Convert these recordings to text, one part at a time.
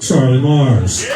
Charlie Mars.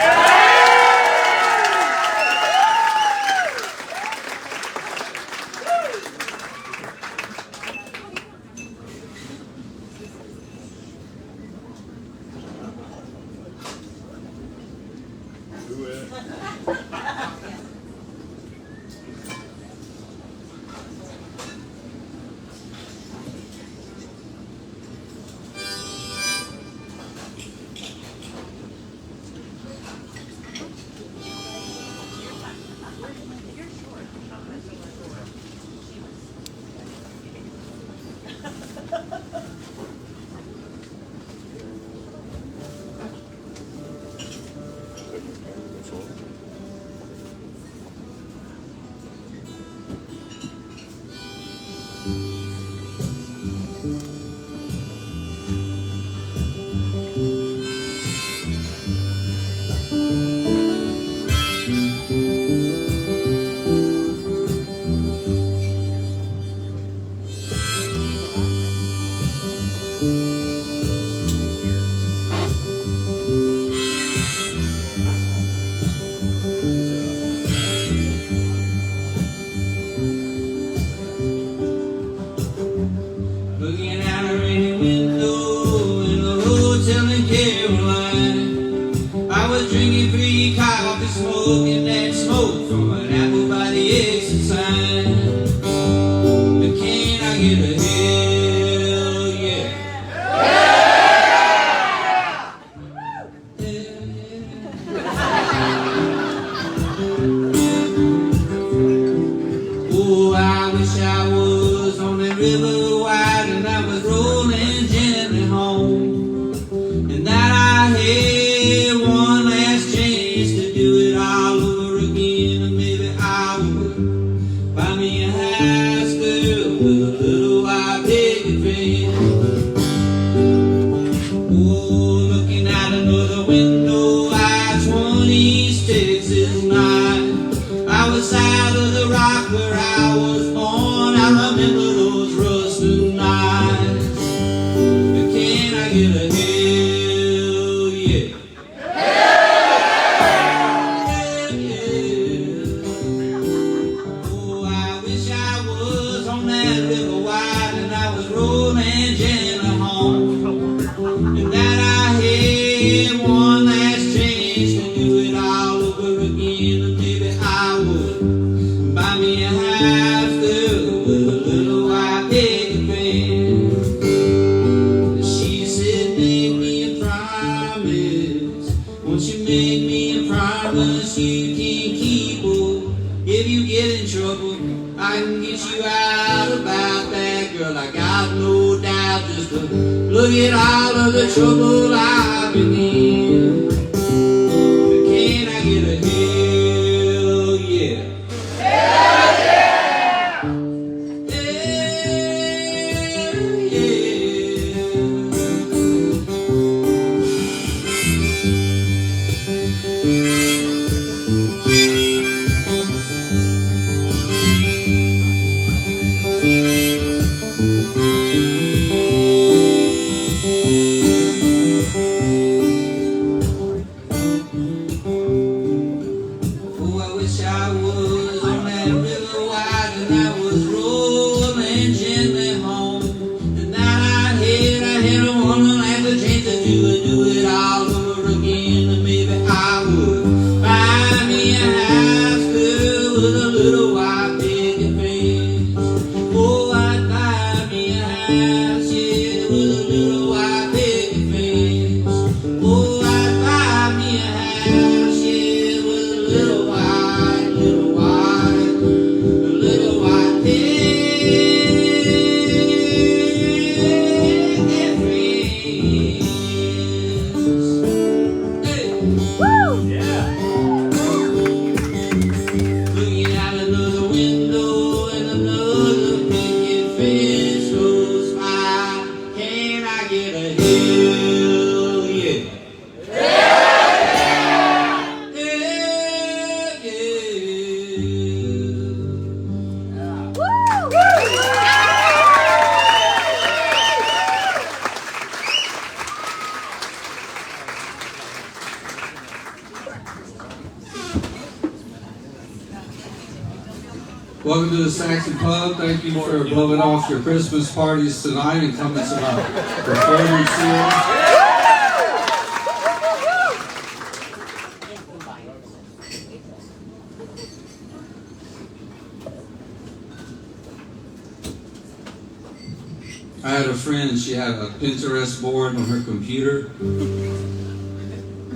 Looking out a rainy window in a hotel in Caroline. I was drinking free coffee, smoking that smoke from an apple by the exit sign. But can I get a hell yeah? Oh, I wish I was on that river wide and I was rolling gently home, and that I had one last chance to do it all over again, and maybe I would buy me a house girl with a little white picket fence. Oh, looking out another window, it's one East Texas night. I was south of the rock where I was born. I remember those rusted nights. But can I get a hell yeah? Hell yeah. Oh, I wish I was on that river wide and I was rolling gently home, and that I had one last chance to do it all over again, and maybe I would buy me a house girl with a little white picket fence. She said, make me a promise. Won't you make me a promise you can keep? Oh, if you get in trouble, I can get you out about that, girl. I got no doubt. Just to look at all of the trouble I've been in. But can I get a hell yeah? Hell yeah! Oh, I wish I was on that river wide and I was rolling gently home, and that I had a one last chance to do it all over again, and maybe I would buy me a house girl with a little white picket fence. Oh, I'd buy me a house, yeah, with a little white picket fence. Oh, I'd buy me a house, yeah, with a little white, little white, a little white picket fence. Hey. Looking out another window and another picket fence goes by. Can I get a hell yeah? Hell yeah! Welcome to the Saxon Pub. Thank you for blowing off your Christmas parties tonight and coming to my performance here. I had a friend, she had a Pinterest board on her computer.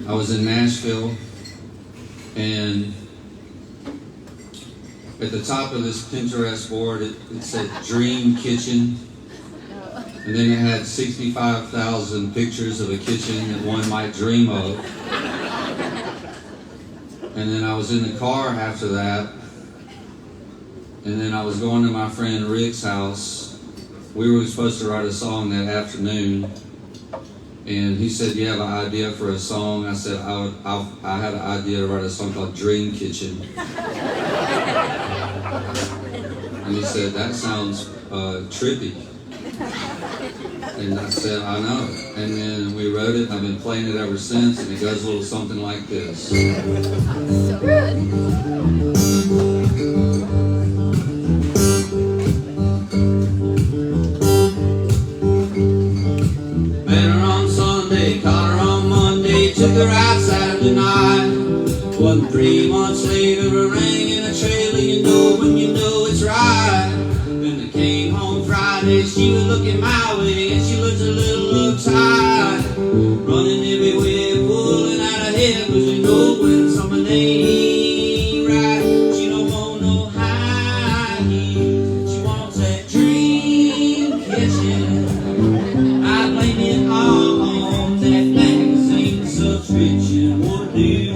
I was in Nashville, and at the top of this Pinterest board, it said Dream Kitchen. And then it had 65,000 pictures of a kitchen that one might dream of. And then I was in the car after that. And then I was going to my friend Rick's house. We were supposed to write a song that afternoon. And he said, "You have an idea for a song?" I said, I had an idea to write a song called Dream Kitchen. And he said, "That sounds trippy." And I said, "I know." And then we wrote it, and I've been playing it ever since, and it goes a little something like this. So good. Caught her on Monday, took her out Saturday night. Wasn't 3 months later, a ring in a trailer, you know when you know it's right. Then I came home Friday, she was looking my way, and she looked a little uptight. Running everywhere, pulling out her hair, 'cause you know when someone ain't right. She don't want no high heels, she wants that dream kitchen. I blame it all subscription will do.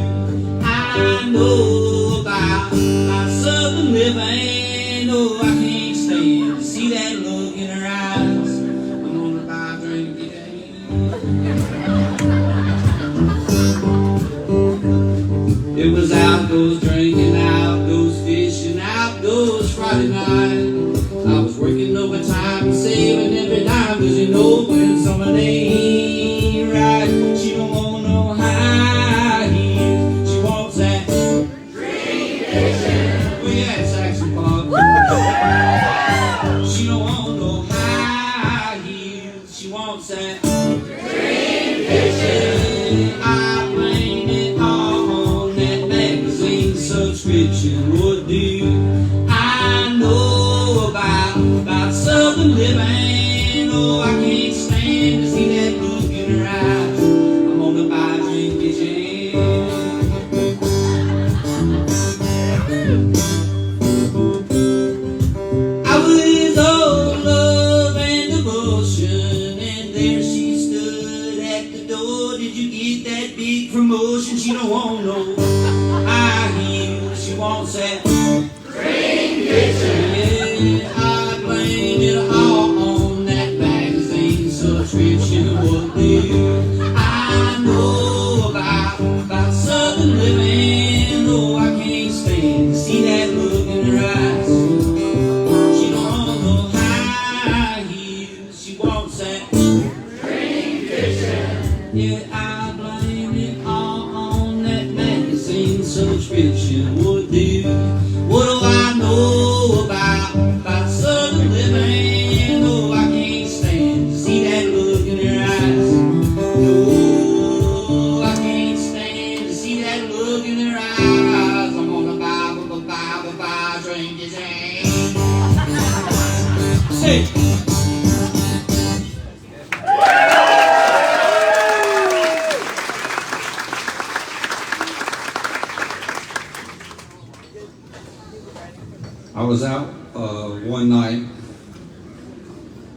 I know about Southern living. No, I can't stand to see that look in her eyes. I'm gonna buy a drink again. It was out goes drinking, out goes fishing, out goes Friday night. I was working overtime and saving every dime, 'cause you know when someone ain't right. She don't want no high heels, she wants that dream kitchen. We at Saxon Pub. She don't want no high heels, she wants that dream kitchen. I blame it all on that magazine subscription would do. I know about Southern living. Oh, I can't stand to see that look in her eyes. I'm gonna buy a drink kitchen. I was all love and devotion, and there she stood at the door. Did you get that big promotion? She don't want no high heels, she wants that dream kitchen. Yeah, I blame it all on that magazine subscription will do. I know about Southern living. Oh, I can't stand to see that look in her eyes. She don't want no high heels, she wants that dream kitchen. Yeah, I blame it all on that magazine subscription would do. What do I know about Southern living? Oh, I can't stand to see that look in her eyes. No, I can't stand to see that look in her eyes. I'm gonna buy a drink kitchen. Say. I was out one night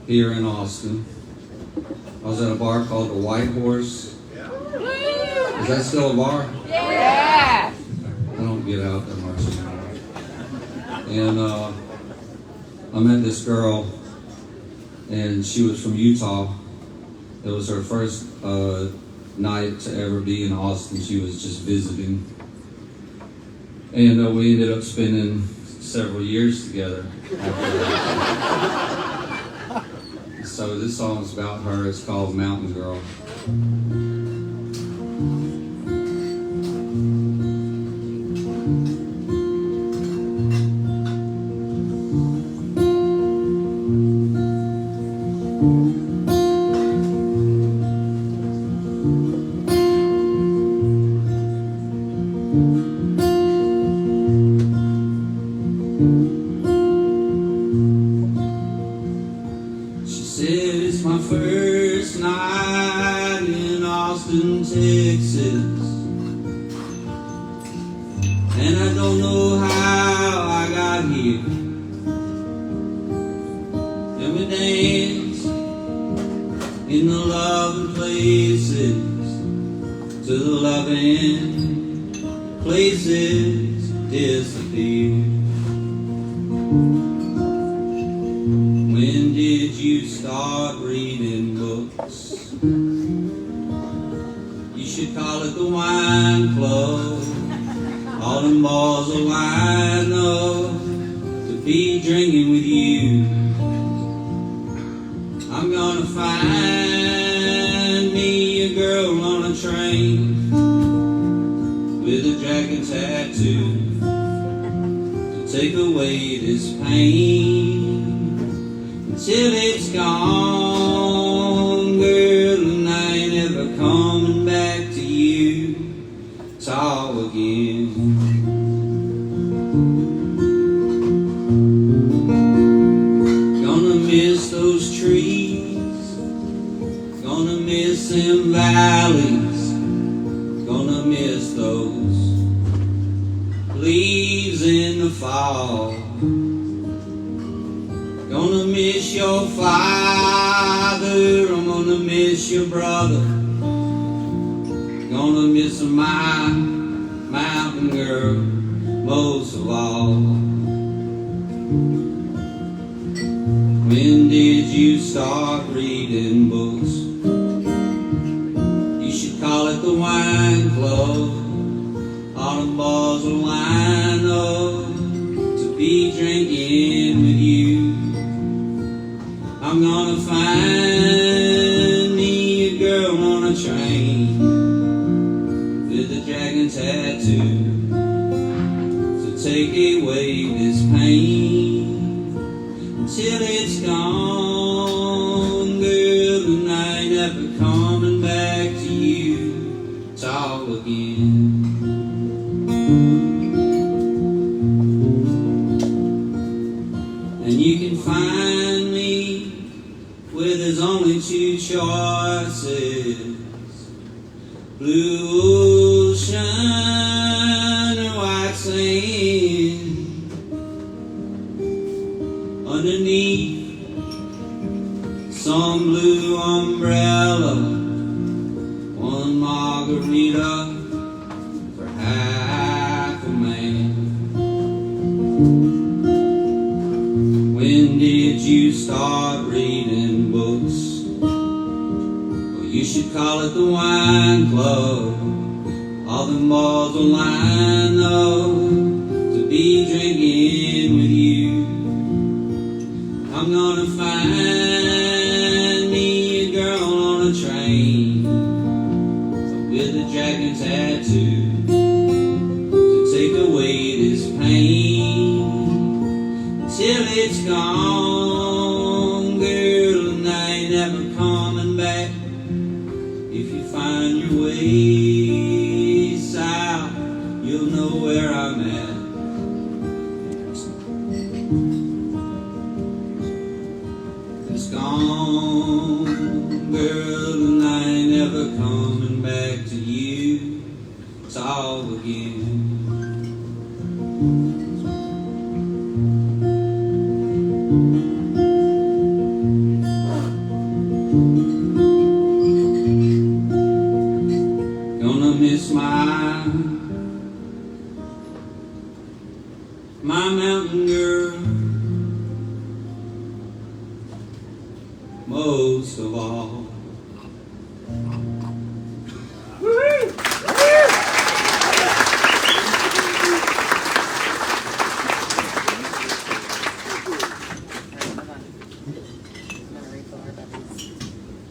here in Austin. I was at a bar called the White Horse. Is that still a bar? Yeah. I don't get out that much anymore. And I met this girl, and she was from Utah. It was her first night to ever be in Austin. She was just visiting. And we ended up spending several years together after that. So this song is about her. It's called Mountain Girl. places, and I don't know how I got here. And we dance in the loving places, to the loving places disappear. When did you start reading books? You should call it the wine club. All them balls of wine up to be drinking with you. I'm gonna find me a girl on a train with a dragon tattoo to take away this pain until it's gone, girl, and I ain't ever coming back to you at all again. Gonna miss those trees, gonna miss them valleys, gonna miss those leaves in the fall. Gonna miss your father, I'm gonna miss your brother, gonna miss my mountain girl most of all. When did you start reading books? You should call it the wine club. All the balls will line up to be drinking with you. I'm gonna find me a girl on a train with a dragon tattoo to take away this pain until it's gone, girl, and I ain't ever coming back to you at all again. And you can find me where there's only two choices, blue ocean or white sand. Underneath some blue umbrella, one margarita for half a man. When did you start reading books? Well, you should call it the wine club. All them balls will line up to be drinking with you. I'm gonna find me a girl on a train with a dragon tattoo to take away this pain till it's gone, girl, and I ain't ever coming back. If you find your way south, you'll know where I'm at. It's gone, girl, and I ain't ever coming back to you at all again. Gonna miss my mountain girl most of all.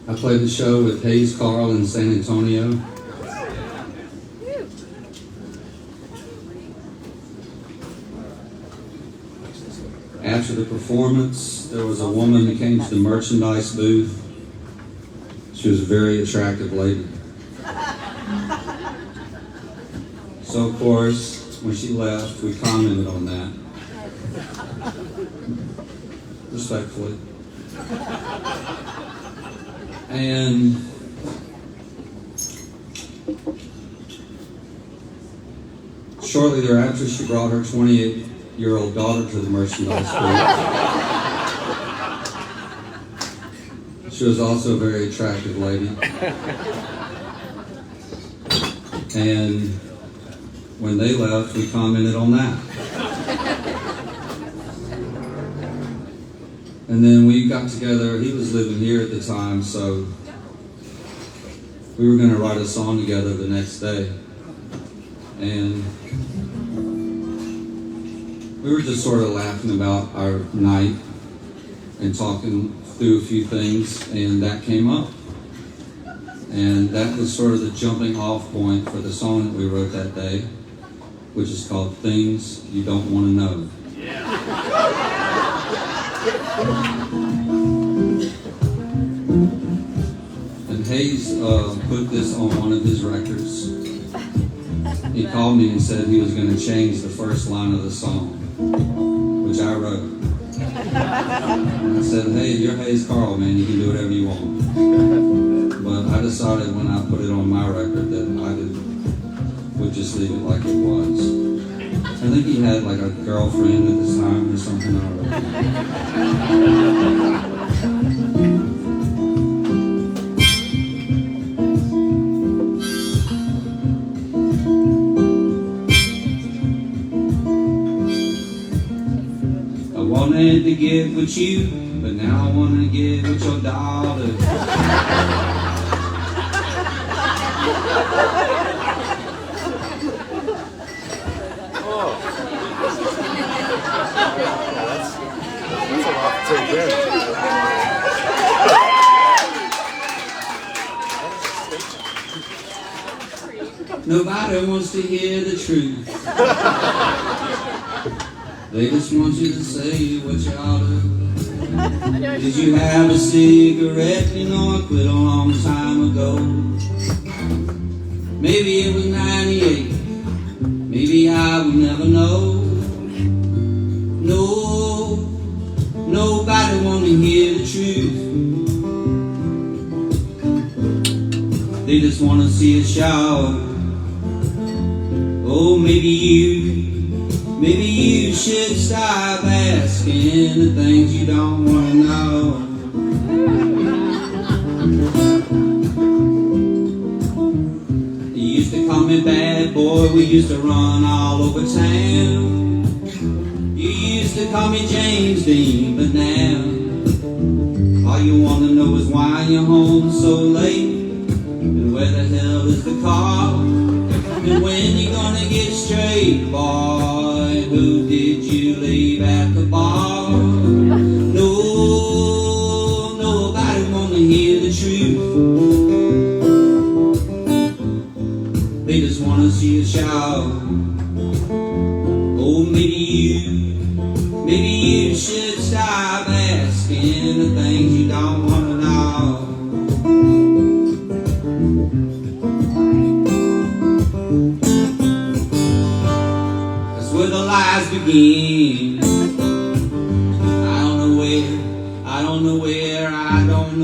I played the show with Hayes Carl in San Antonio. After the performance, there was a woman that came to the merchandise booth. She was a very attractive lady. So, of course, when she left, we commented on that. Respectfully. And Shortly thereafter, she brought her 28-year-old daughter to the merchandise school. She was also a very attractive lady. And when they left, we commented on that. And then we got together. He was living here at the time, so we were going to write a song together the next day. And we were just sort of laughing about our night and talking through a few things, and that came up. And that was sort of the jumping off point for the song that we wrote that day, which is called Things You Don't Want to Know. And Hayes put this on one of his records. He called me and said he was going to change the first line of the song, which I wrote. And I said, hey, you're Hayes Carl, man, you can do whatever you want. But I decided when I put it on my record that I would just leave it like it was. I think he had like a girlfriend at the time or something. I don't know. I wanted to get with you, but now I want to get with your daughter. That's a lot to take in. Nobody wants to hear the truth. They just want you to say what you ought to. Did you have a cigarette? You know I quit a long time ago. Maybe it was 98. Maybe I will never know. No, nobody want to hear the truth. They just want to see a shower. Oh, maybe you should stop asking the things you don't want to know. You used to call me bad boy, we used to run all over town. You used to call me James Dean, but now all you want to know is why you're home so late, and where the hell is the car, and when you gonna get straight, boy. Who did you leave at the bar? No, nobody wanna hear the truth. They just wanna see a shower. Oh, maybe you should stop asking the things you don't wanna know. That's where the lies begin. I don't know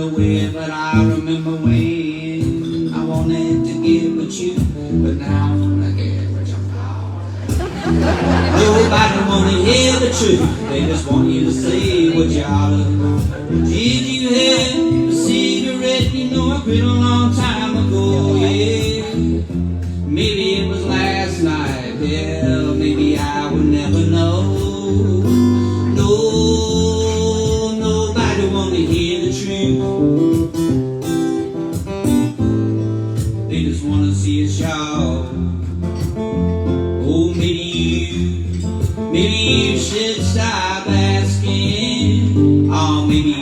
where, but I remember when I wanted to get with you, but now I wanna get with your power. Nobody wanna hear the truth, they just want you to say what you ought to. Did you have a cigarette? You know I quit a long time ago, yeah. Maybe it was last night, hell, maybe I would never know. No, nobody wanna hear the truth. They just wanna see a show. Oh, maybe you should stop asking. Oh, maybe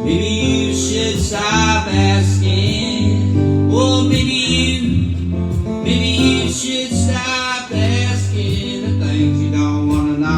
you should stop asking. Oh, maybe you should stop asking the things you don't want to know.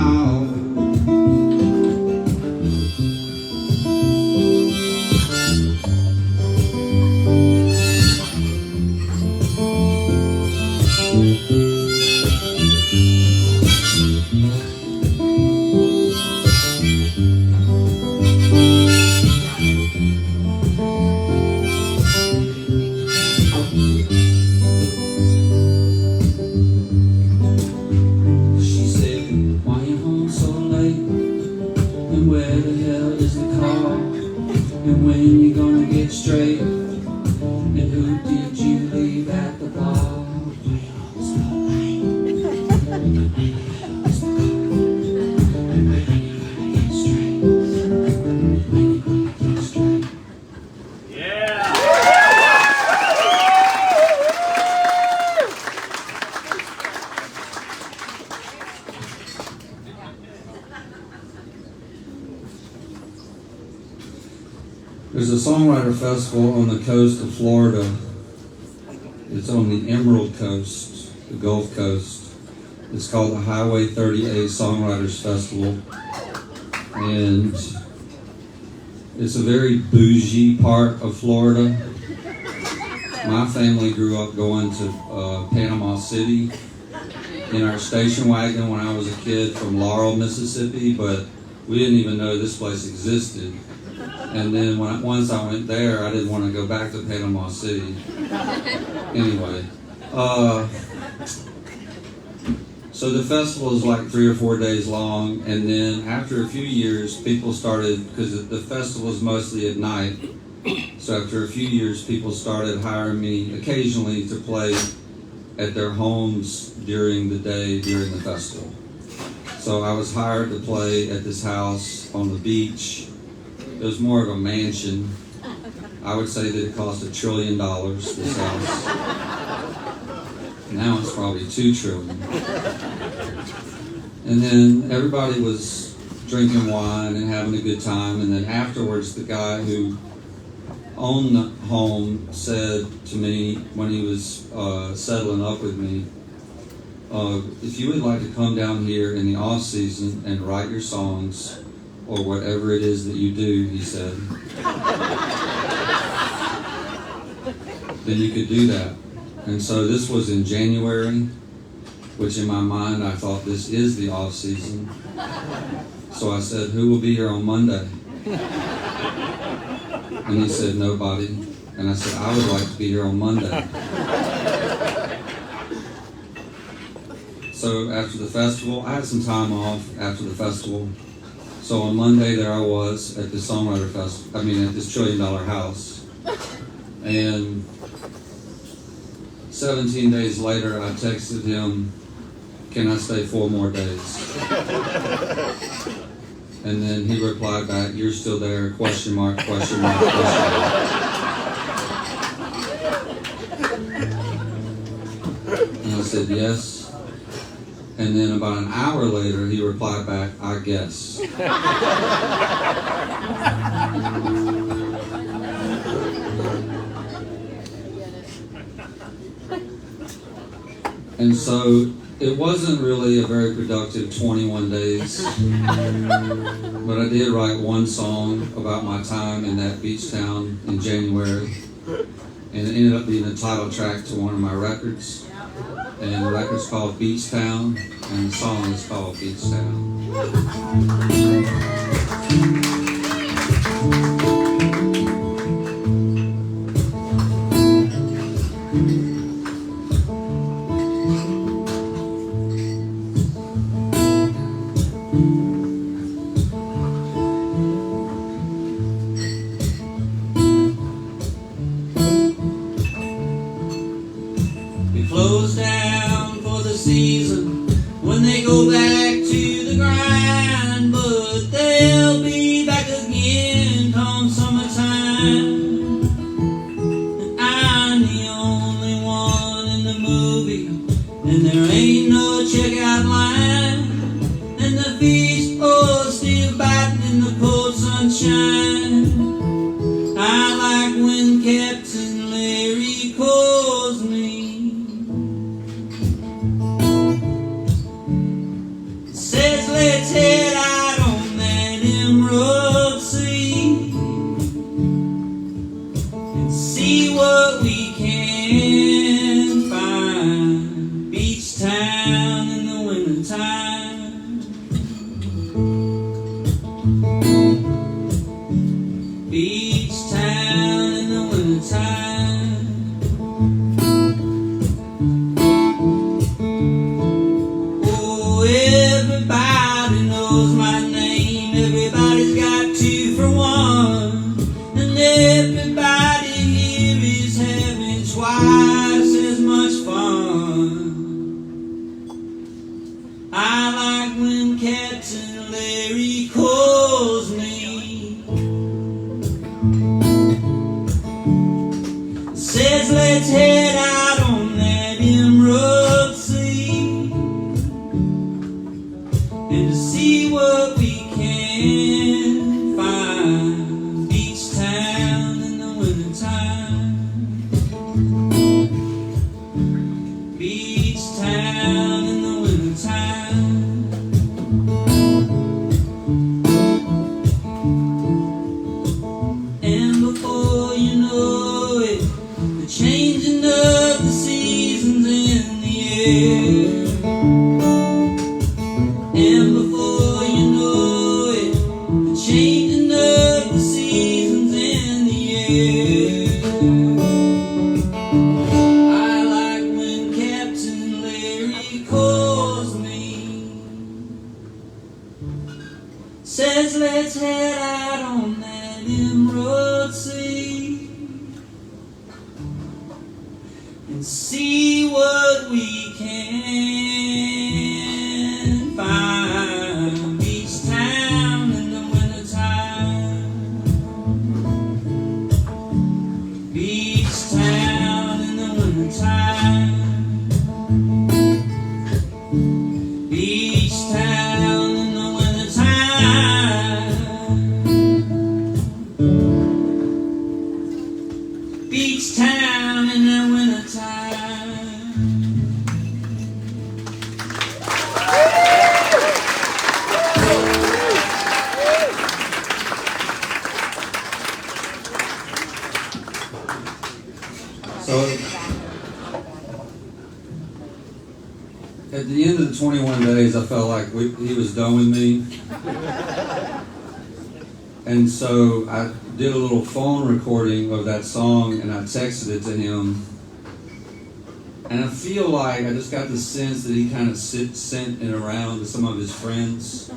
There's a songwriter festival on the coast of Florida. It's on the Emerald Coast, the Gulf Coast. It's called the Highway 30A Songwriters Festival. And it's a very bougie part of Florida. My family grew up going to Panama City in our station wagon when I was a kid from Laurel, Mississippi, but we didn't even know this place existed. And then once I went there, I didn't want to go back to Panama City. Anyway, so the festival is like 3 or 4 days long, and then after a few years, people started, because the festival is mostly at night, so after a few years, people started hiring me occasionally to play at their homes during the day during the festival. So I was hired to play at this house on the beach. It was more of a mansion. I would say that it cost $1 trillion, this house. Now it's probably $2 trillion. And then everybody was drinking wine and having a good time. And then afterwards, the guy who owned the home said to me when he was settling up with me, if you would like to come down here in the off season and write your songs or whatever it is that you do, he said, then you could do that. And so this was in January, which in my mind I thought this is the off season. So I said, who will be here on Monday? And he said, nobody. And I said, I would like to be here on Monday. So after the festival, I had some time off after the festival. So on Monday, there I was at the Songwriter Festival, at this $1 trillion house. And 17 days later, I texted him, can I stay 4 more days? And then he replied back, you're still there, question mark, question mark, question mark. And I said, yes. And then about an hour later, he replied back, I guess. And so it wasn't really a very productive 21 days, but I did write one song about my time in that beach town in January, and it ended up being the title track to one of my records. And the record's called Beach Town, and the song is called Beach Town. It flows down for the season when they go back to the grind, but they'll be back again come summertime. And I'm the only one in the movie, and there ain't no checkout line, and the fish are still biting in the cold sunshine. I like when Captain Larry calls me. Says let's head out on that emerald sea and see what we can find. Beach time. air. And before you know it, the changing of the seasons in the air. I like when Captain Larry calls me, says let's head out on that emerald sea and see what we can find. Beach town in the wintertime, beach town in the wintertime, beach town in the wintertime, beach town in the wintertime. So, at the end of the 21 days, I felt like he was done with me. And so I did a little phone recording of that song and I texted it to him. And I feel like I just got the sense that he kind of sent it around to some of his friends.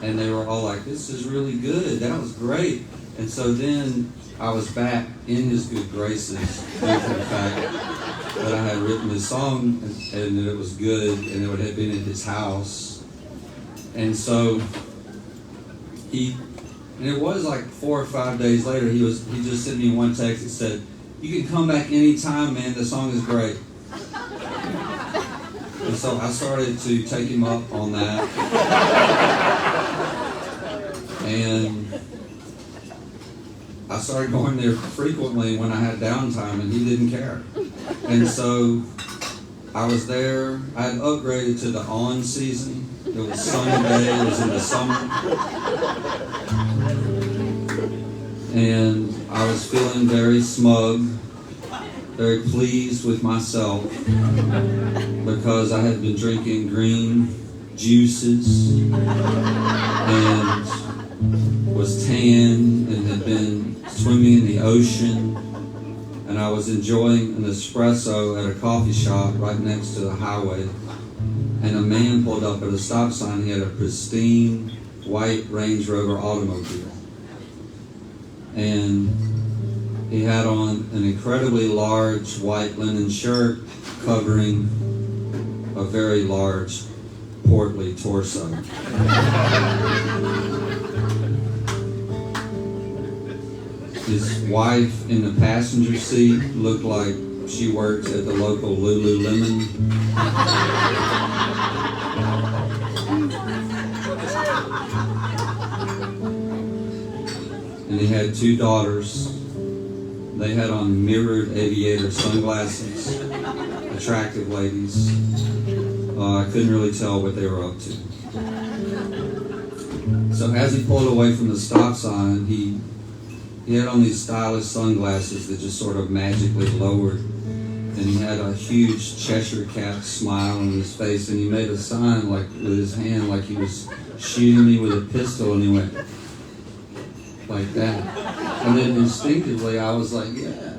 And they were all like, this is really good, that was great. And so then I was back in his good graces due to the fact that I had written this song and that it was good and it had been at his house. And so and it was like 4 or 5 days later, he just sent me one text that said, you can come back anytime, man, the song is great. And so I started to take him up on that. And I started going there frequently when I had downtime, and he didn't care. And so I was there. I had upgraded to the on season. It was sunny day. It was in the summer. And I was feeling very smug, very pleased with myself because I had been drinking green juices and was tan and had been swimming in the ocean, and I was enjoying an espresso at a coffee shop right next to the highway, and a man pulled up at a stop sign. He had a pristine white Range Rover automobile, and he had on an incredibly large white linen shirt covering a very large portly torso. His wife in the passenger seat looked like she worked at the local Lululemon. And he had 2 daughters. They had on mirrored aviator sunglasses, attractive ladies. I couldn't really tell what they were up to. So as he pulled away from the stop sign, he had on these stylish sunglasses that just sort of magically lowered. And he had a huge Cheshire cat smile on his face, and he made a sign like with his hand like he was shooting me with a pistol, and he went like that. And then instinctively I was like, yeah.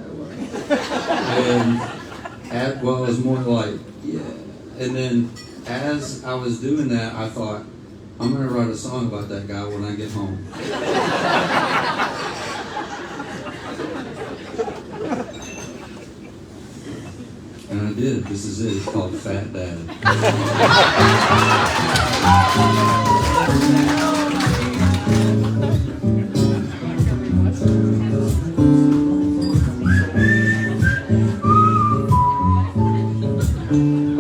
And well, it was more like, yeah. And then as I was doing that, I thought, I'm going to write a song about that guy when I get home. And I did. This is it. It's called Fat Dad.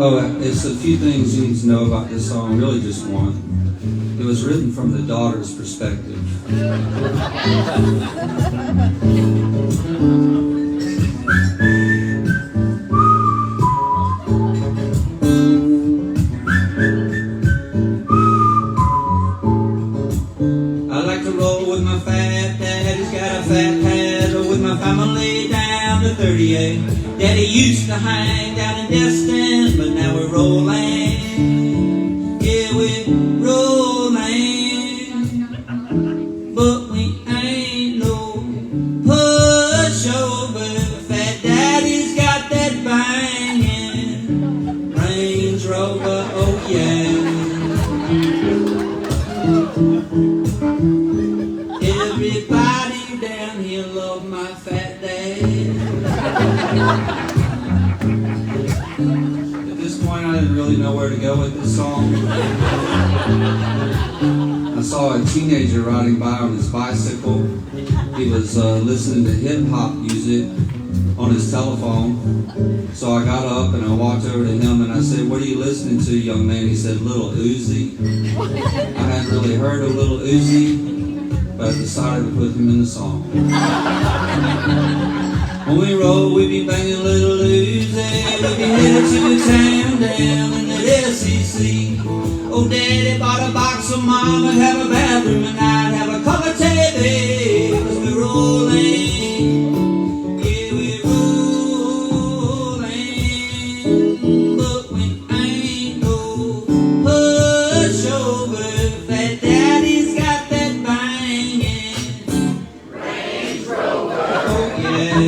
Oh, it's a few things you need to know about this song, really just one. It was written from the daughter's perspective. I like to roll with my fat dad, he's got a fat pad, with my family down to 38. Daddy used to hang down in Destin, but now we're rolling, yeah, we're rolling, but we ain't no pushover. Fat Daddy's got that banging Range Rover, oh yeah. Everybody down here love my fat dad. At this point, I didn't really know where to go with this song. I saw a teenager riding by on his bicycle. He was listening to hip-hop music on his telephone. So I got up and I walked over to him and I said, "What are you listening to, young man?" He said, "Little Uzi." I hadn't really heard of Little Uzi, but I decided to put him in the song. When we roll, we be banging Little Uzi. We be headed to the town down in the SEC. Oh, Daddy bought a box of Mama, have a bathroom and I'd have a color TV. 'Cause we rolling, yeah, we rolling, but we ain't no pushover. Fat Daddy's got that banging Range Rover, oh yeah.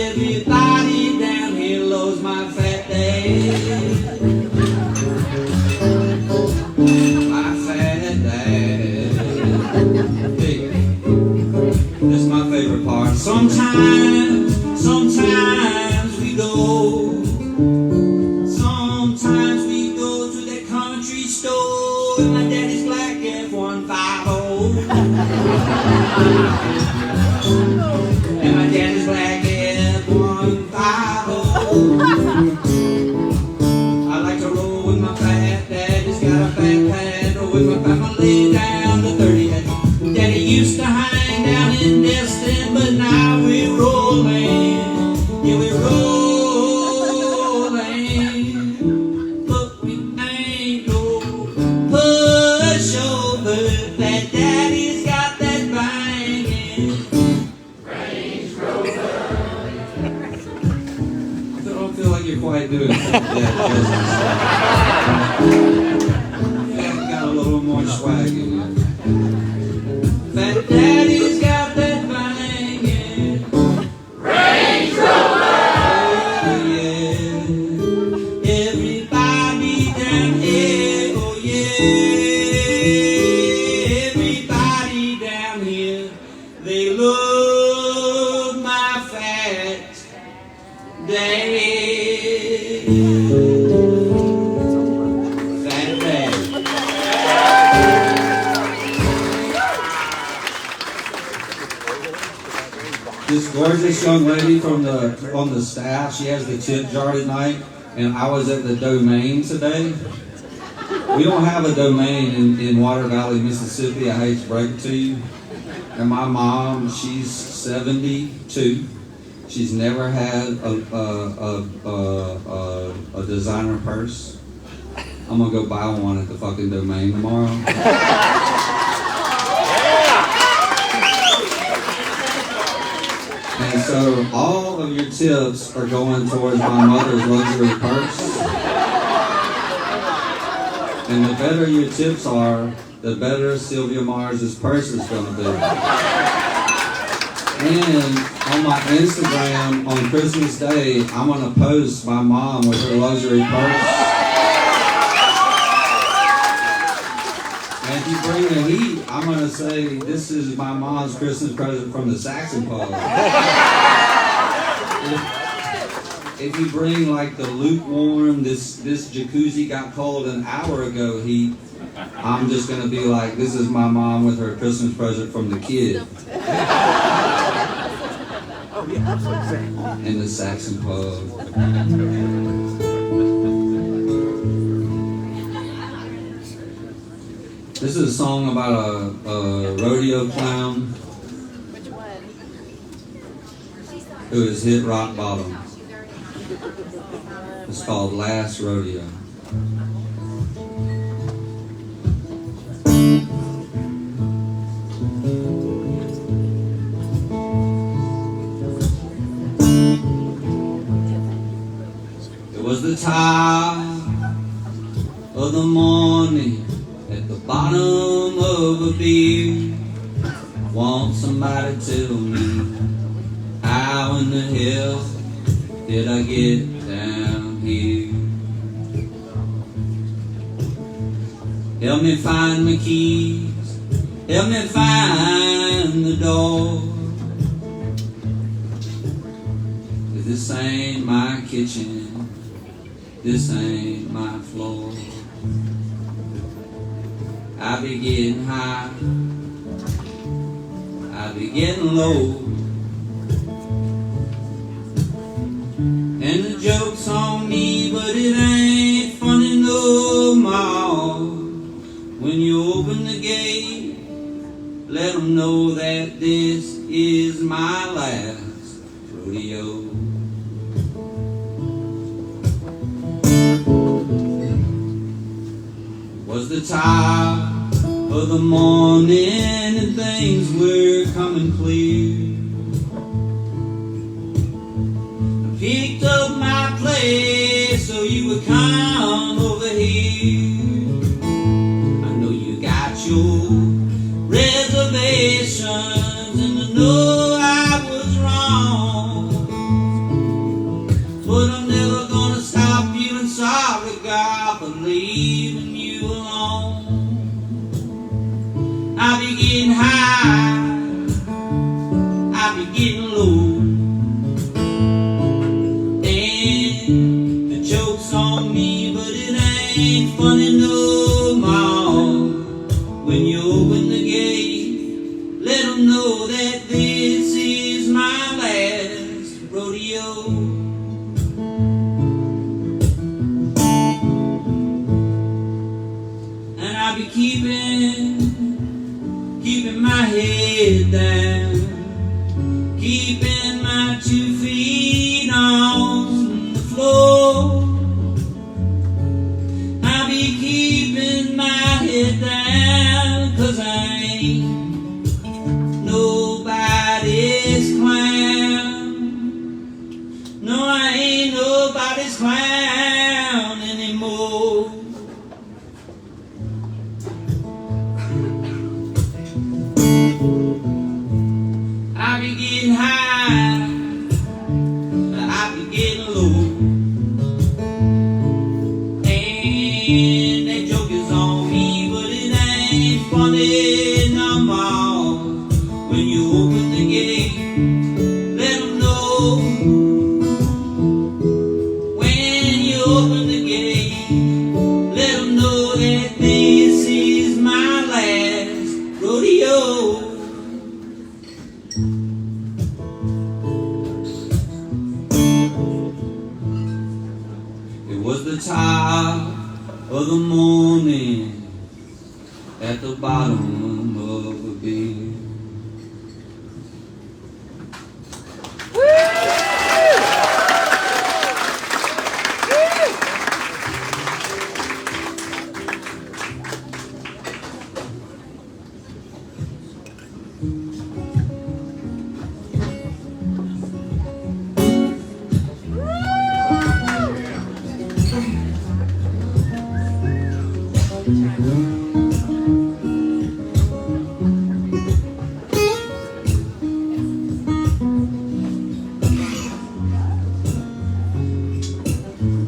Everybody down here loves my fat dad. My fat dad. Hey, this is my favorite part. Sometimes we go. Sometimes we go to that country store in my daddy's black F-150. And my daddy's black F-150. I like to roll with my fat dad. He's got a fat pad. Roll with my family down to 30th. Daddy used to hang down in Destin, but now we're rolling. Yeah, we're rolling, but we ain't no pushover. Fat Daddy's got that banging Range Rover. I don't feel like you're quite doing that justice. Yeah, got a little more swag in you. Fat Daddy's got that banging Range Rover, oh yeah. Everybody down here, oh yeah. Everybody down here, they love my fat daddy. Fat daddy. This gorgeous young lady on the staff, she has the tip jar tonight, and I was at the domain today. We don't have a domain in Water Valley, Mississippi. I hate to break it to you. And my mom, she's 72. She's never had a designer purse. I'm gonna go buy one at the fucking domain tomorrow. And so all of your tips are going towards my mother's luxury purse. And the better your tips are, the better Sylvia Mars' purse is going to be. And on my Instagram on Christmas Day, I'm going to post my mom with her luxury purse. And if you bring the heat, I'm going to say, this is my mom's Christmas present from the Saxon pub. If you bring like the lukewarm, this jacuzzi got cold an hour ago heat, I'm just going to be like, this is my mom with her Christmas present from the kid. In the Saxon pub. This is a song about a rodeo clown who has hit rock bottom. It's called Last Rodeo. It was the time of the morning at the bottom of a beer. Want somebody to tell me how in the hell did I get down here? Help me find my keys, help me find the door. This ain't my kitchen, this ain't my floor. I be getting high, I be getting low, and the joke's on me, but it ain't funny no more. When you open the gate, let them know that this is my last rodeo. Was the time of the morning and things were coming clear. I picked up my place so you would come over here. I know you got your reservations and I know I was wrong, but I'm never gonna stop feeling sorry, God, for leaving you alone. I be getting high, I be getting low, and the joke's on me, but it ain't funny no more. When you open the gate, let them know that this is my last rodeo. And I'll be keeping my head down, keeping my 2 feet on the floor. I'll be keeping my head down, 'cause I ain't nobody's clown. No, I ain't nobody's clown anymore. I be getting high, I be getting low, and that joke is on me, but it ain't funny no more. When you open the gate, let them know. When you open the gate, let them know that this is my last rodeo. It was the top of the morning at the bottom of a beer.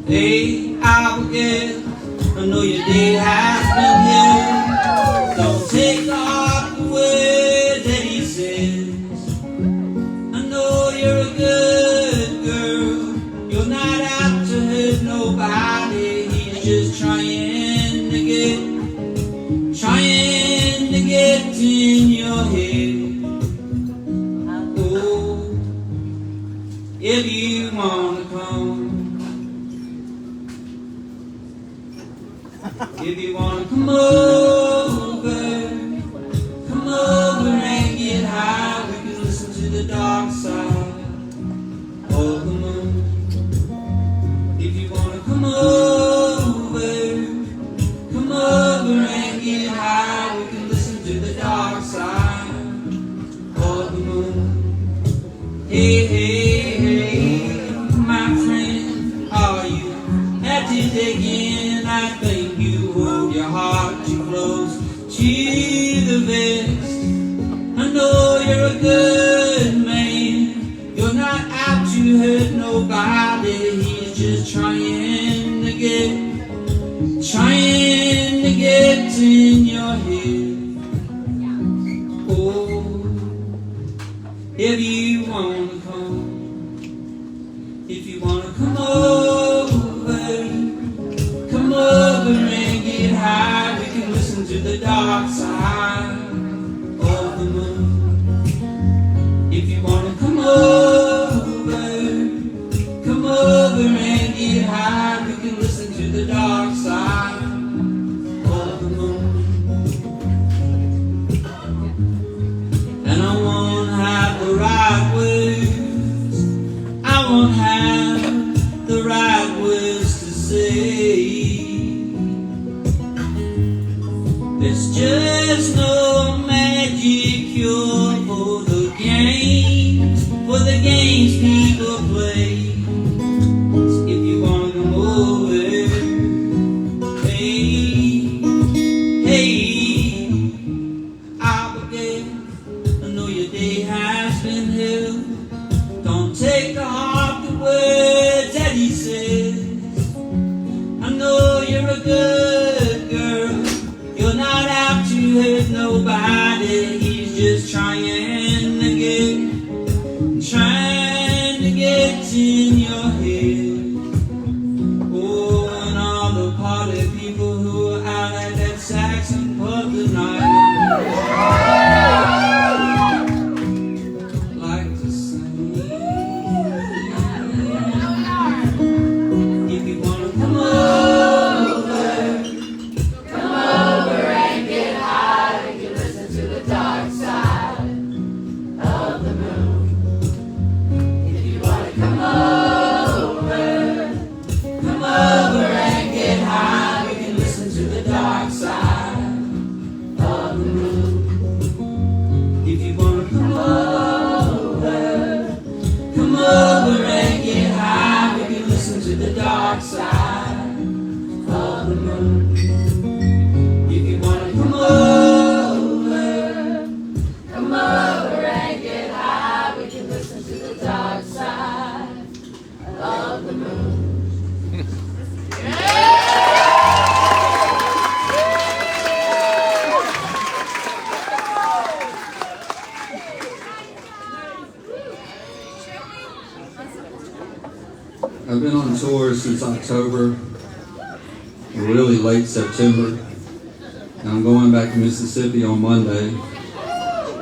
Hey, I guess I know your day has been here. Don't take off the words that he says. I know you're a good girl. You're not out to hurt nobody. He's just trying to get in your head. Oh, if you wanna come. If you wanna come over and get high, we can listen to the dark side of the moon. If you wanna come over and get high, we can listen to the dark side of the moon. Hey, hey, hey, my friend, are you you taking, I think you hold your heart too close to the vest. I know you're a good man, you're not out to hurt nobody. He's just trying to get in your head. Oh, if you wanna come, if you wanna come over and get high, we can listen to the dark side of the moon. If you wanna come over and get high, we can listen to the dark side of the moon. And I won't have the right words, I won't have the right words to say. There's just no magic cure for the games people play. So if you wanna come over, hey, I'll forget. I know your day has been hell. Don't take to heart the words that he says. I know you're a good girl, you're not out to hurt nobody. He's just trying to get in your head. Oh, and all the party people who are out at that Saxon pub tonight like to sing. If you wanna come over and get high, we can listen to the dark side of the moon. If you wanna come over and get high, we can listen to the dark side of the moon. If you wanna come over and get high, we can listen to the dark side of the moon. If you wanna come over and get high, we can listen to the dark side of the moon. I've been on tour since October, really late September, and I'm going back to Mississippi on Monday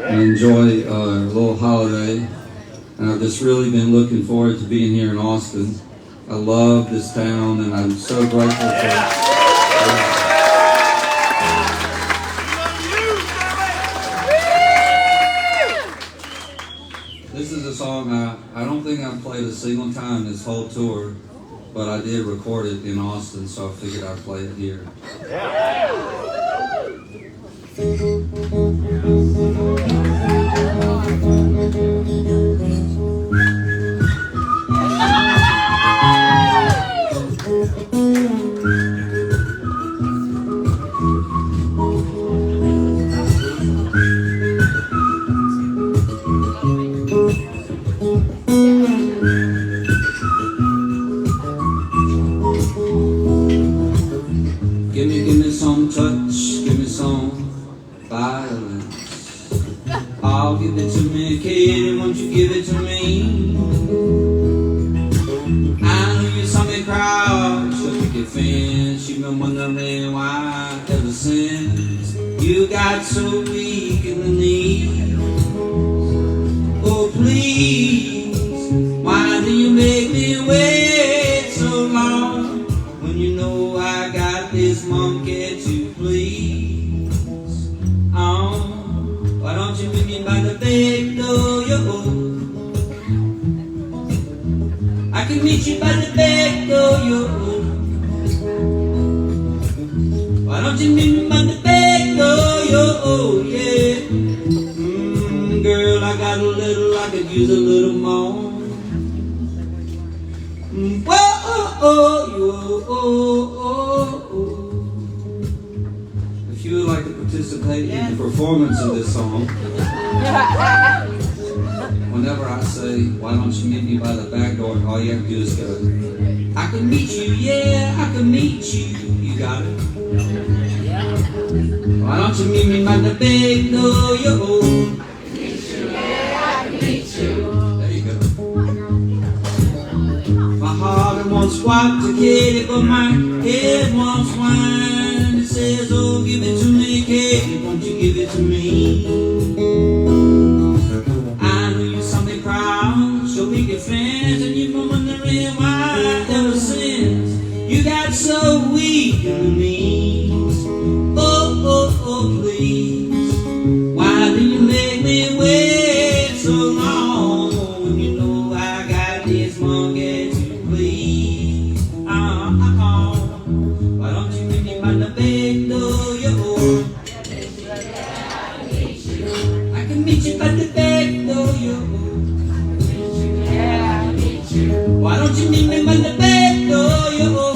and enjoy a little holiday. And I've just really been looking forward to being here in Austin. I love this town, and I'm so grateful for This is a song I don't think I've played a single time this whole tour, but I did record it in Austin, so I figured I'd play it here. Give me some touch, give me some violence. Oh, give it to me, kid, won't you give it to me? I know you saw me cry, so picket fence. You've been wondering why ever since you got so weak in the knees. Oh, please, why do you make me wait so long when you know I got this monkey to please? Oh, why don't you meet me by the back door? I can meet you by the back door. Why don't you meet me by the back door? Yeah. Girl, I got a little, I could use a little more. Whoa, oh, oh, oh, oh. participate in the performance of this song. Whenever I say, why don't you meet me by the back door, all you have to do is go, I can meet you, yeah, I can meet you. You got it? Why don't you meet me by the back door, yo? There you go. My heart wants white to kitty, but my head wants wine. It says, oh, give it to me, Katie, won't you give it to me? I know you're something proud, so we get friends, and you've been wondering why ever since you got so weak in the knees. Oh, oh, oh, please, why do you make me wait so long when you know I got this monkey to please? Why don't you meet me by the back door, yo? I can meet you by the back door, yo. Why don't you meet me by the back door, yo?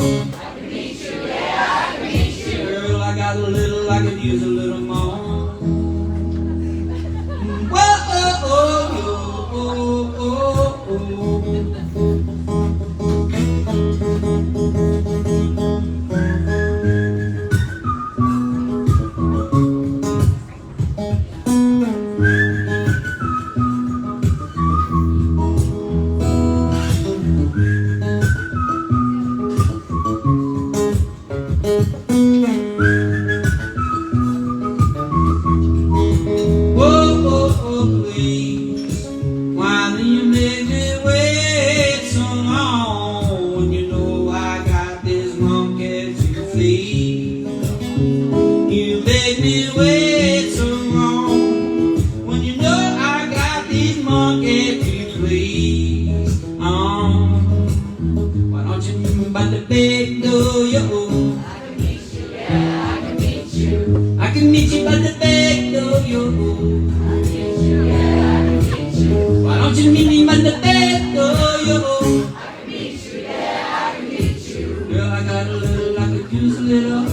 Girl, I got a little, I could use a little more. Whoa, oh, oh, oh, oh, oh. I can meet you by the back door, yo. Why don't you meet me by the back door, yo? Girl, I got a little, I could use a little.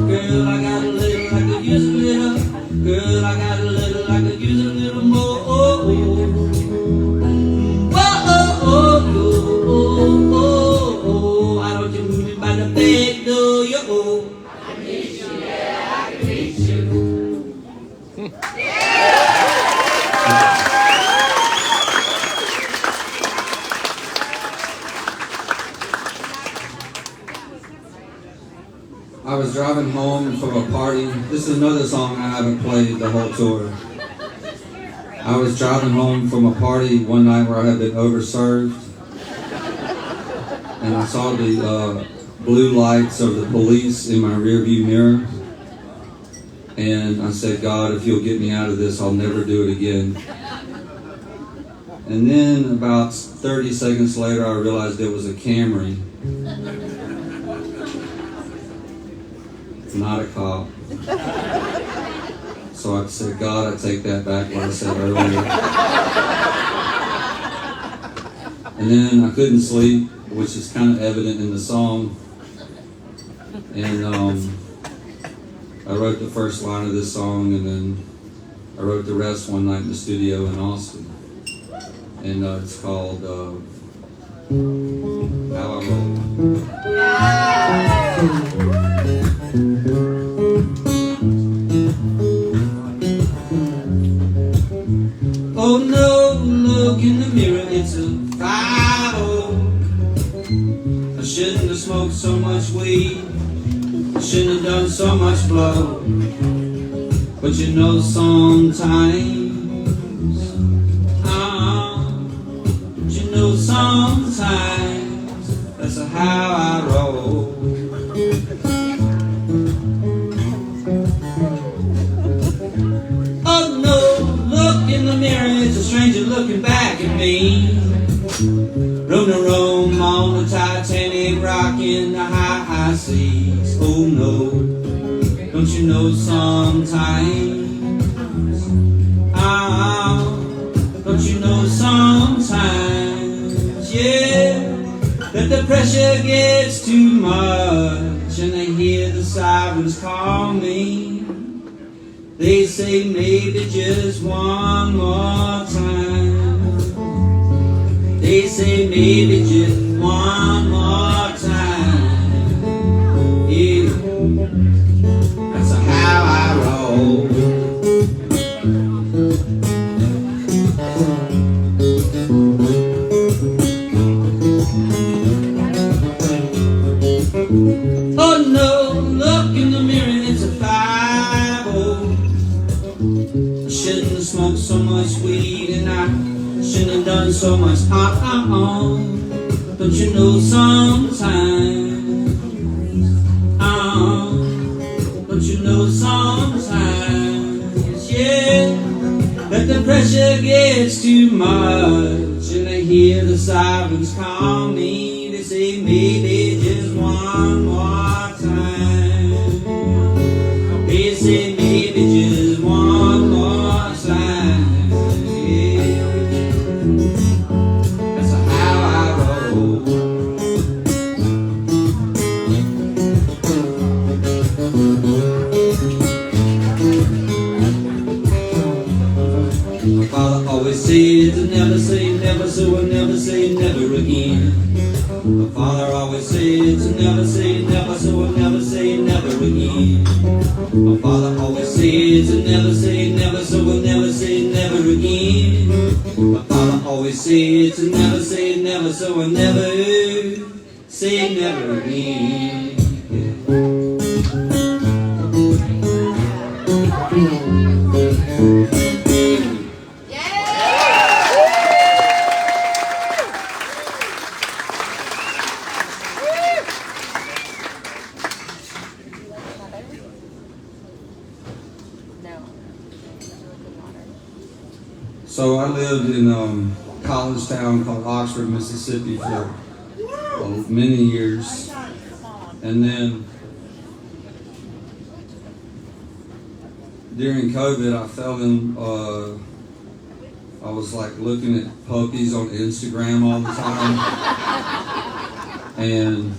Girl, I got a little, I could use a little. Girl, I got a little, I could use a little more. Oh, oh. Whoa, oh, oh, oh, oh, oh, oh. Why don't you meet me by the back door, yo? I was driving home from a party. This is another song I haven't played the whole tour. I was driving home from a party one night where I had been overserved. And I saw the blue lights of the police in my rearview mirror. And I said, God, if you'll get me out of this, I'll never do it again. And then about 30 seconds later, I realized it was a Camry. Not a cop. So I said, God, I take that back, what I said earlier. And then I couldn't sleep, which is kind of evident in the song. And I wrote the first line of this song, and then I wrote the rest one night in the studio in Austin. And it's called How I Roll. Oh no, look in the mirror, it's a 5-0. I shouldn't have smoked so much weed, I shouldn't have done so much blow. But you know sometimes, you know sometimes, that's how I roll. Oh no, look in the mirror, it's a stranger looking back at me. Room to room on the Titanic, rocking the high seas. Oh no, don't you know sometimes, don't you know sometimes, yeah, that the pressure gets too much and I hear the sirens call me. They say maybe just one more time. They say maybe just one more time. Yeah, that's how I roll. Oh no, look in the mirror and it's a 5-0. I shouldn't have smoked so much weed and I shouldn't have done so much harm. Don't you know sometimes, don't you know sometimes, yeah, that the pressure gets too much and I hear the sirens call me. They say maybe just one more time. They say maybe just one more time. Yeah. That's how I roll. My father always said to never say never, so I never say never again. My father always said to never say never, so I'll never say never again. My father always said to never say never, so I'll never say never again. My father always said to never say never, so I'll never say never again. So I lived in a college town called Oxford, Mississippi for many years. And then during COVID, I fell in, I was like looking at puppies on Instagram all the time. And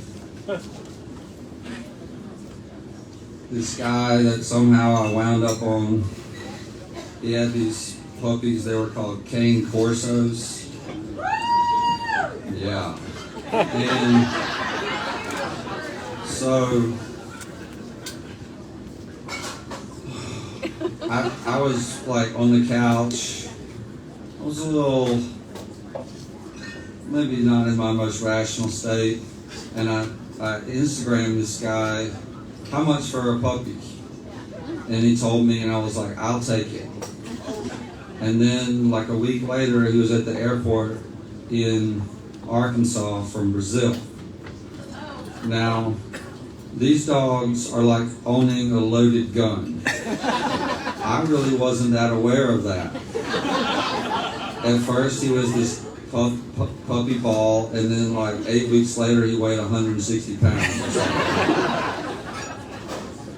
this guy that somehow I wound up on, he had these puppies, they were called cane corsos. Yeah. And so I was like on the couch. I was a little, maybe not in my most rational state. And I Instagrammed this guy, how much for a puppy? And he told me, and I was like, I'll take it. And then like a week later, he was at the airport in Arkansas from Brazil. Now, these dogs are like owning a loaded gun. I really wasn't that aware of that. At first, he was this puppy ball, and then like 8 weeks later, he weighed 160 pounds or something.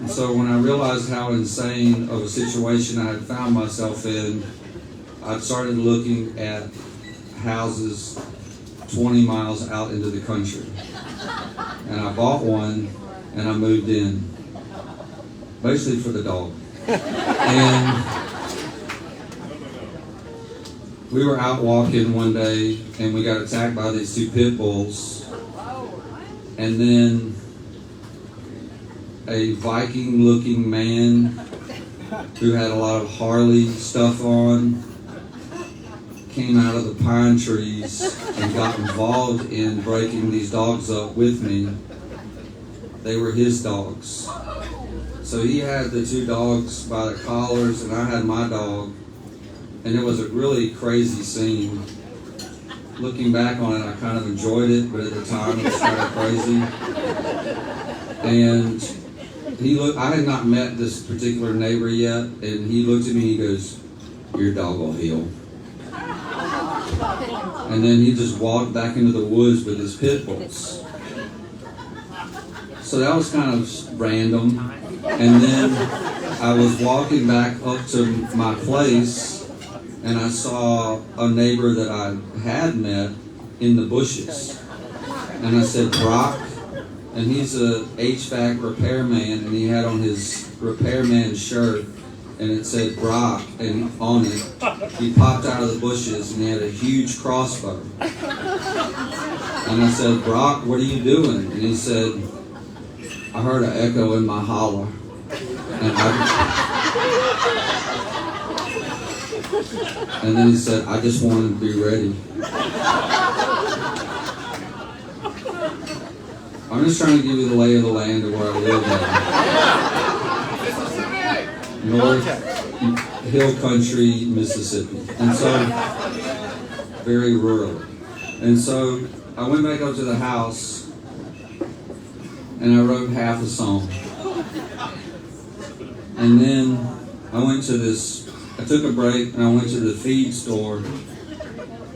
And so when I realized how insane of a situation I had found myself in, I started looking at houses 20 miles out into the country. And I bought one and I moved in. Basically for the dog. And we were out walking one day and we got attacked by these two pit bulls. And then a Viking looking man who had a lot of Harley stuff on came out of the pine trees and got involved in breaking these dogs up with me. They were his dogs. So he had the two dogs by the collars and I had my dog. And it was a really crazy scene. Looking back on it, I kind of enjoyed it, but at the time it was kind of crazy. And I had not met this particular neighbor yet, and he looked at me and he goes, "Your dog will heal." And then he just walked back into the woods with his pit bulls. So that was kind of random. And then I was walking back up to my place, and I saw a neighbor that I had met in the bushes. And I said, "Brock," and he's a HVAC repairman, and he had on his repairman shirt, and it said Brock, and on it, he popped out of the bushes and he had a huge crossbow. And I said, Brock, what are you doing? And he said, I heard an echo in my holler. And then he said, I just wanted to be ready. I'm just trying to give you the lay of the land of where I live now. North Hill Country, Mississippi. And so, very rural. And so, I went back up to the house and I wrote half a song. And then I took a break and I went to the feed store.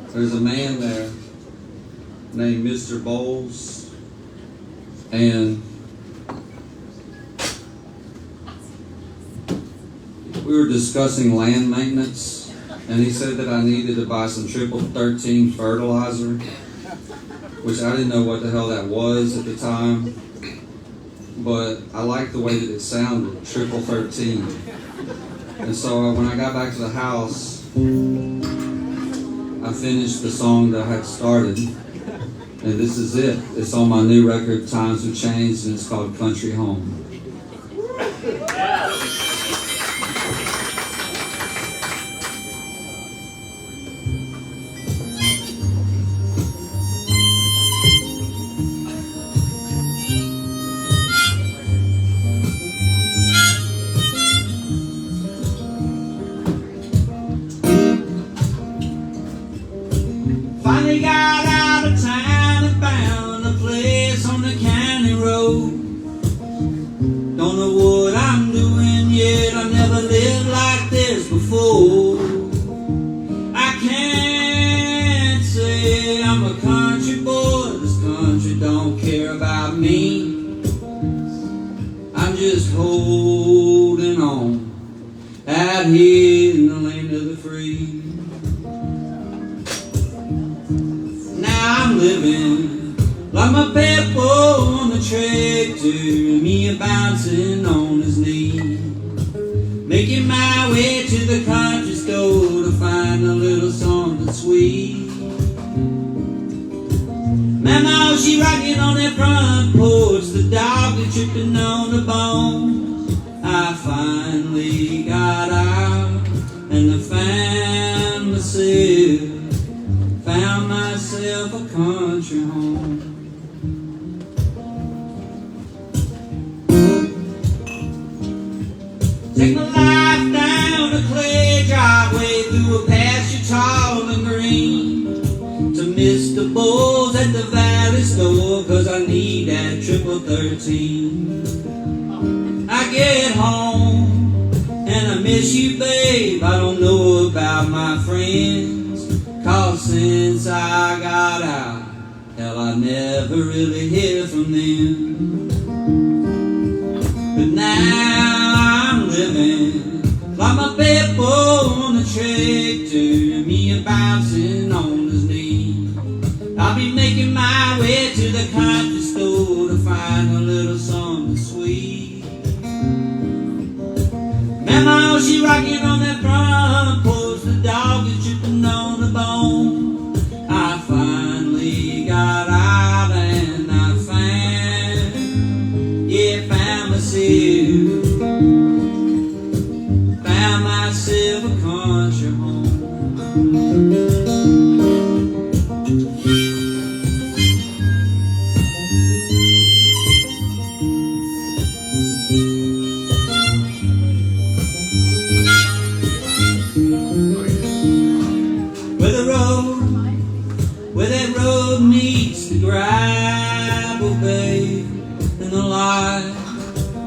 There's a man there named Mr. Bowles, and we were discussing land maintenance, and he said that I needed to buy some triple 13 fertilizer, which I didn't know what the hell that was at the time, but I liked the way that it sounded, triple 13. And so when I got back to the house, I finished the song that I had started, and this is it. It's on my new record, Times Have Changed, and it's called Country Home. Finally got out of town and found a place on the county road. Don't know what I'm doing yet, I've never lived like this before. I can't say I'm a country boy, this country don't care about me. I'm just holding on out here in the land of the free. I'm living like my pet boy on the tractor, me a bouncing on his knee, making my way to the country store to find a little something sweet. Mama, she rocking on that front porch, the dog is tripping on the bone. I finally got out and I found myself a country home. Take my life down a clay driveway through a pasture tall and green to Mr. Bowles at the valley store, 'cause I need that triple 13. I get home and I miss you, babe. I don't know about my friends, 'cause since I got out, hell, I never really hear from them. But now I'm living like my pet boy on the tractor, me a bouncing on his knee. I'll be making my way to the country store to find a little something sweet. Mama, she rocking on that front porch, the dog is tripping on the bone. I finally got out and I found myself a country home. Where that road meets the gravel, babe, and the light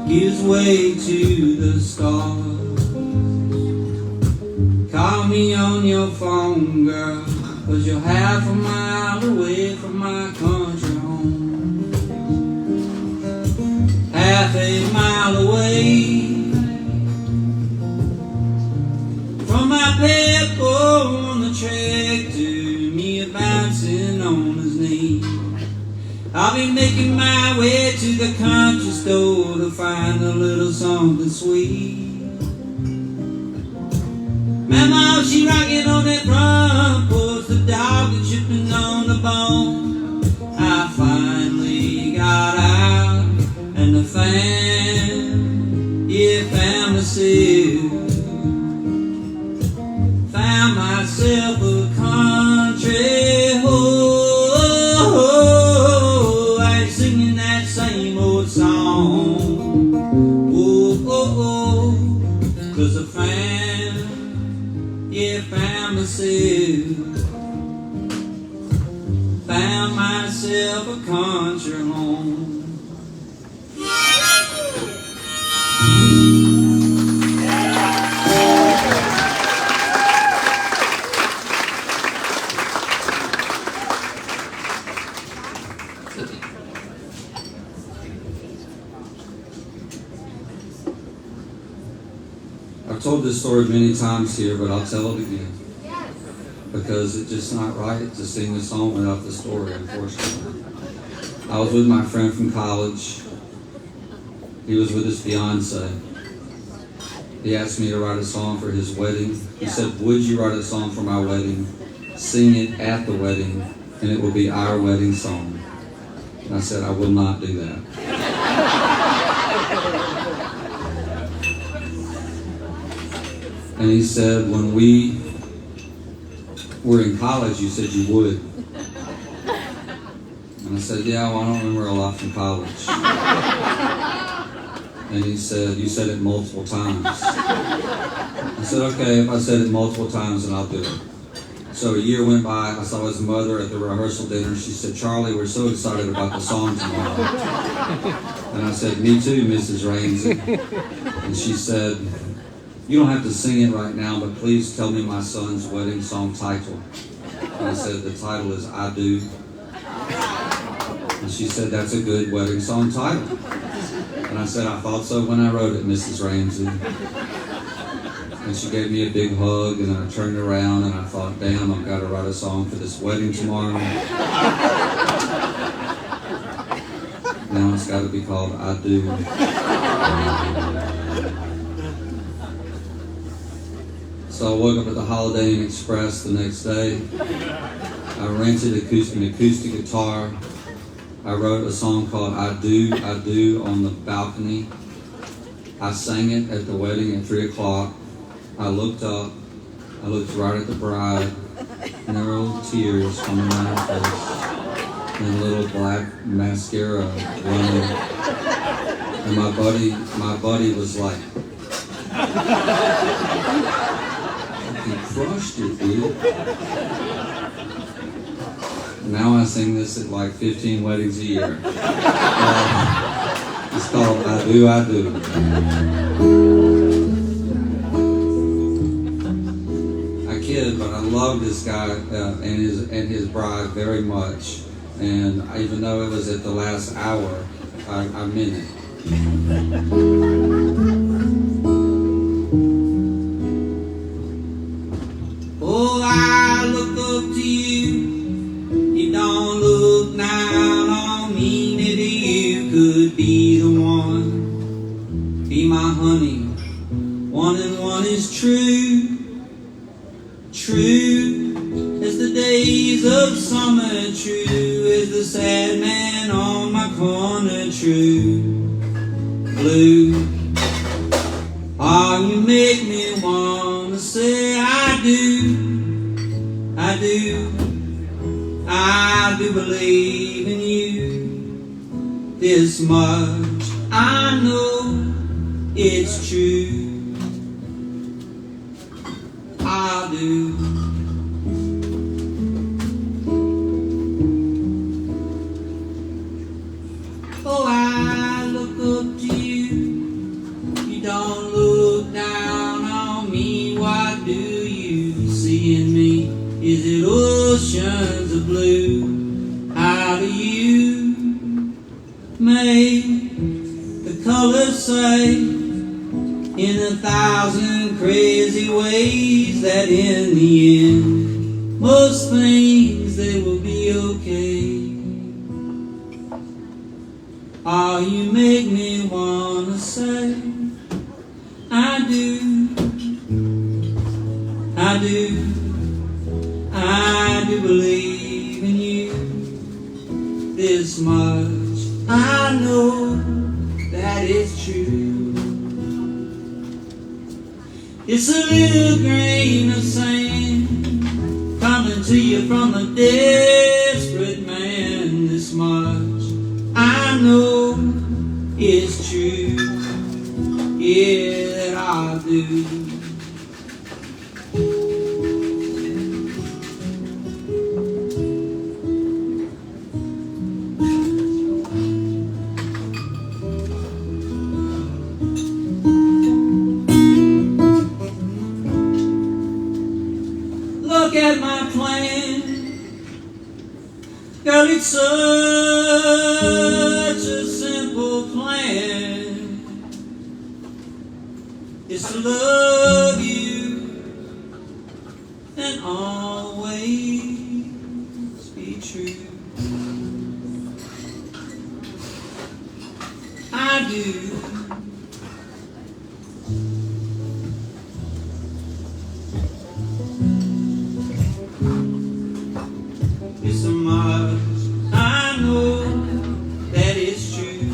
gives way to the stars. Call me on your phone, girl, 'cause you're half a mile away from my country home. Half a mile away from my pet boy on the tractor, me a bouncing on his knee. I'll be making my way to the country store to find a little something sweet. Mama, she rocking on that front porch, the dog that chipping on the bone. I finally got out, and the fan, yeah, found myself a country ho. I ain't singing that same old song. Oh, oh, oh, 'cause I found myself a country home. I've told this story many times here, but I'll tell it again. Because it's just not right to sing the song without the story, unfortunately. I was with my friend from college. He was with his fiance. He asked me to write a song for his wedding. He said, would you write a song for my wedding, sing it at the wedding, and it will be our wedding song? And I said, I will not do that. And he said, when we were in college, you said you would. And I said, yeah, well, I don't remember a lot from college. And he said, you said it multiple times. I said, okay, if I said it multiple times, then I'll do it. So a year went by. I saw his mother at the rehearsal dinner. She said, Charlie, we're so excited about the song tomorrow. And I said, me too, Mrs. Ramsey. And she said, you don't have to sing it right now, but please tell me my son's wedding song title. And I said, the title is I Do. And she said, that's a good wedding song title. And I said, I thought so when I wrote it, Mrs. Ramsey. And she gave me a big hug, and I turned around and I thought, damn, I've got to write a song for this wedding tomorrow. Now it's got to be called I Do. So I woke up at the Holiday Inn Express the next day. I rented an acoustic guitar. I wrote a song called I Do on the balcony. I sang it at the wedding at 3 o'clock. I looked up, I looked right at the bride, and there were little tears coming down her face, and a little black mascara running. And my buddy was like, you crushed it, dude. Now I sing this at like 15 weddings a year. It's called I Do, I Do. I kid, but I love this guy and his bride very much. And even though it was at the last hour, I meant it. Oh, I look up to you. You don't look down on me. Maybe you could be the one. Be my honey. 1 and 1 is true. True as the days of summer. True as the sad man on my corner. True. Blue. Oh, you make me wanna say I do. I do. I do believe in you. This much I know it's true. I do. Oh, I look up to you. You don't look down on me. What do you see in me? Is it oceans of blue? How do you make the colors say in 1,000 crazy ways that in the end most things they will be okay? Oh, you make me wanna say I do. I do believe in you. This much I know that it's true. It's a little grain of sand coming to you from a desperate man. This much I know is true. Yeah, that I do. Look at my plan, girl, it's such a simple plan. It's to love you and always be true. I do. It's so much I know that it's true.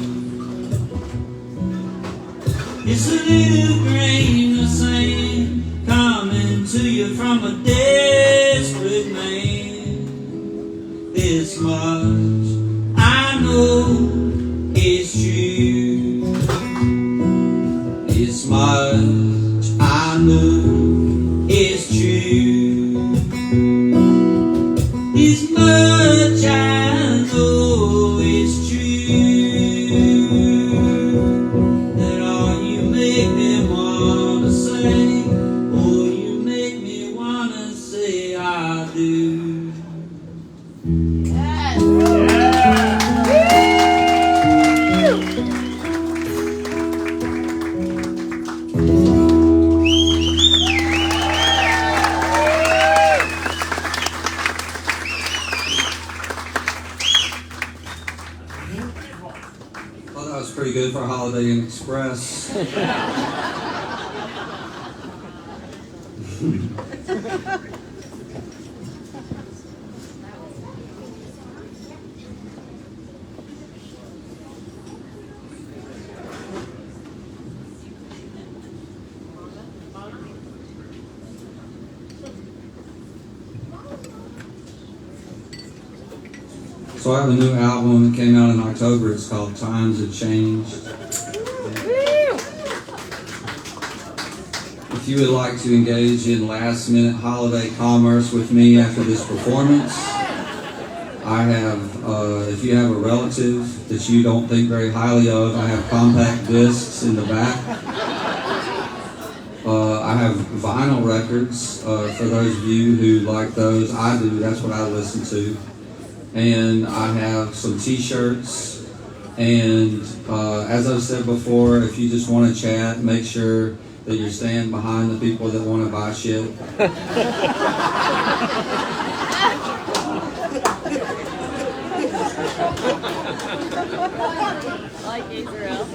It's a little grain of sand coming to you from a desperate man. This much I know is true. This much I know is true. This much I know is true. That all you make me wanna say, oh, you make me wanna say I do. Yes. Well, that was pretty good for a Holiday Inn Express. So I have a new album that came out in October. It's called Times Have Changed. If you would like to engage in last-minute holiday commerce with me after this performance, I have, if you have a relative that you don't think very highly of, I have compact discs in the back. I have vinyl records for those of you who like those. I do. That's what I listen to. And I have some t-shirts, and as I've said before, if you just want to chat, make sure that you're staying behind the people that want to buy shit. Like Israel.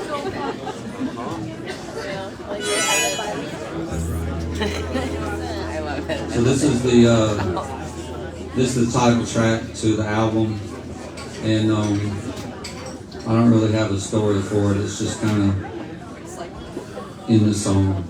I love it. So this is the title track to the album, and I don't really have a story for it. It's just kind of in the song.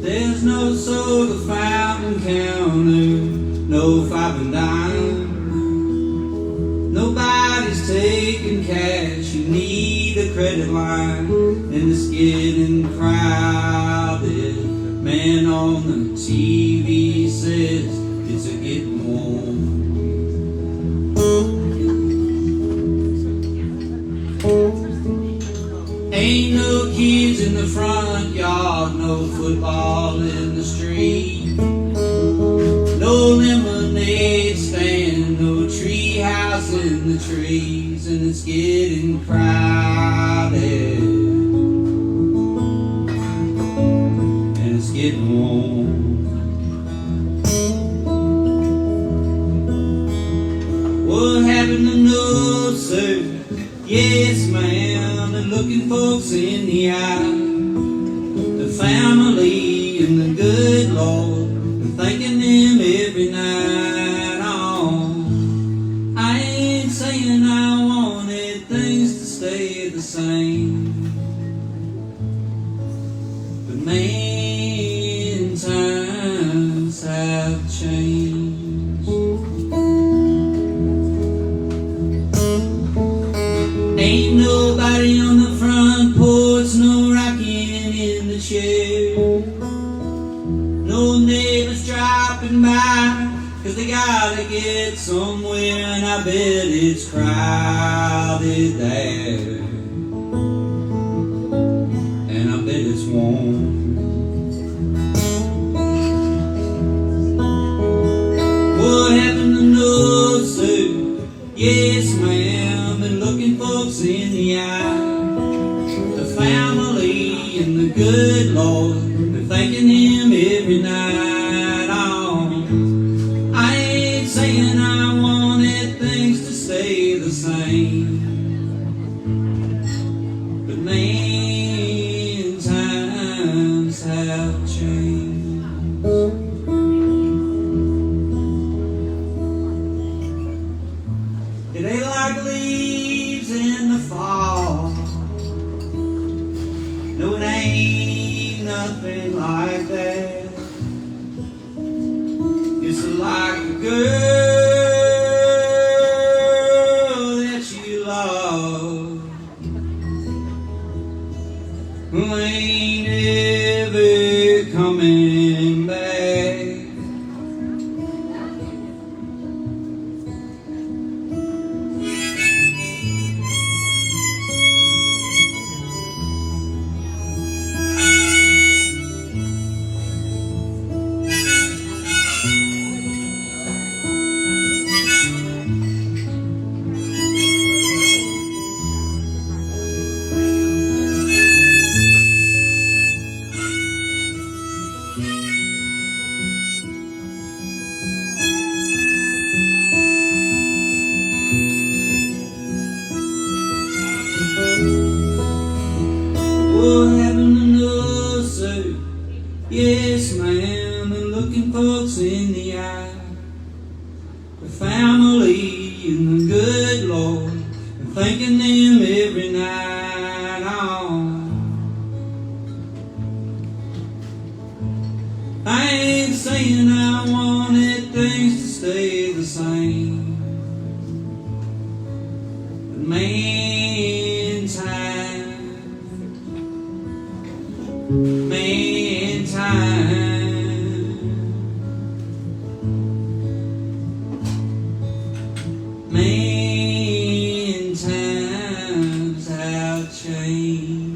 There's no soda fountain counter, no 5 and dime. Nobody's taking cash, you need a credit line. And it's getting crowded. Man on the TV says it's a getting warm. Ain't no kids in the front yard, no football in the street, no lemonade stand, no tree house in the trees, and it's getting crowded. getting warm. What happened to no, sir? Yes, ma'am, the looking folks in the eye, the family and the good Lord, and thanking them every night. Oh, I ain't saying I wanted things to stay the same, but man, times have changed. Ain't nobody on the front porch, no rocking in the chair, no neighbors dropping by, 'cause they gotta get somewhere, and I bet it's crowded there, and I bet it's warm. What happened to no, sir? Yes, ma'am, and looking folks in the eye, the family and the good Lord, and thanking Him every night. Oh, I ain't saying I wanted things to stay the same, but man, times have changed. It ain't like leaves in the fall. No, it ain't nothing like that. It's like a girl that you love, who ain't ever coming back. What happened to no, sir? Yes, ma'am, and looking folks in the eye, the family and the good Lord, and thanking them every night. Oh, I ain't saying I wanted things to stay the same, but man, time, man, times have changed.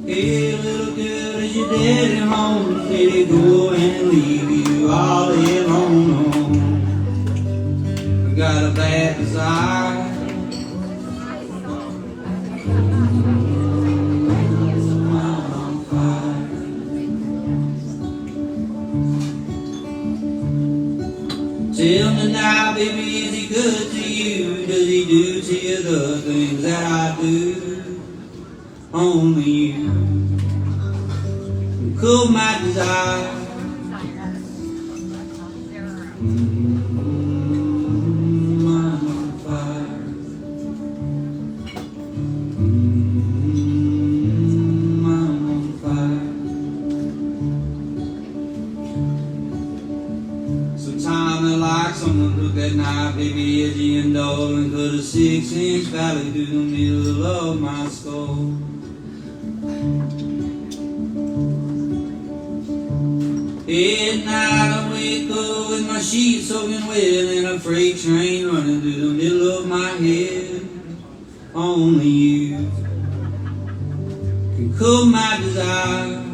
Hey, little girl, is your daddy home? Did he go and leave you all alone? I got a bad desire. I'm on fire. Tell me now, baby, is he good to you? Does he do to you the things that I do? Only you can cool my desire. I'm on fire. I'm on fire. Sometimes I like someone look that knife, baby, edgy and dull, and cut a 6-inch valley through the middle of my skull. At night I wake up with my sheets soaking wet and a freight train running through the middle of my head. Only you can cool my desire.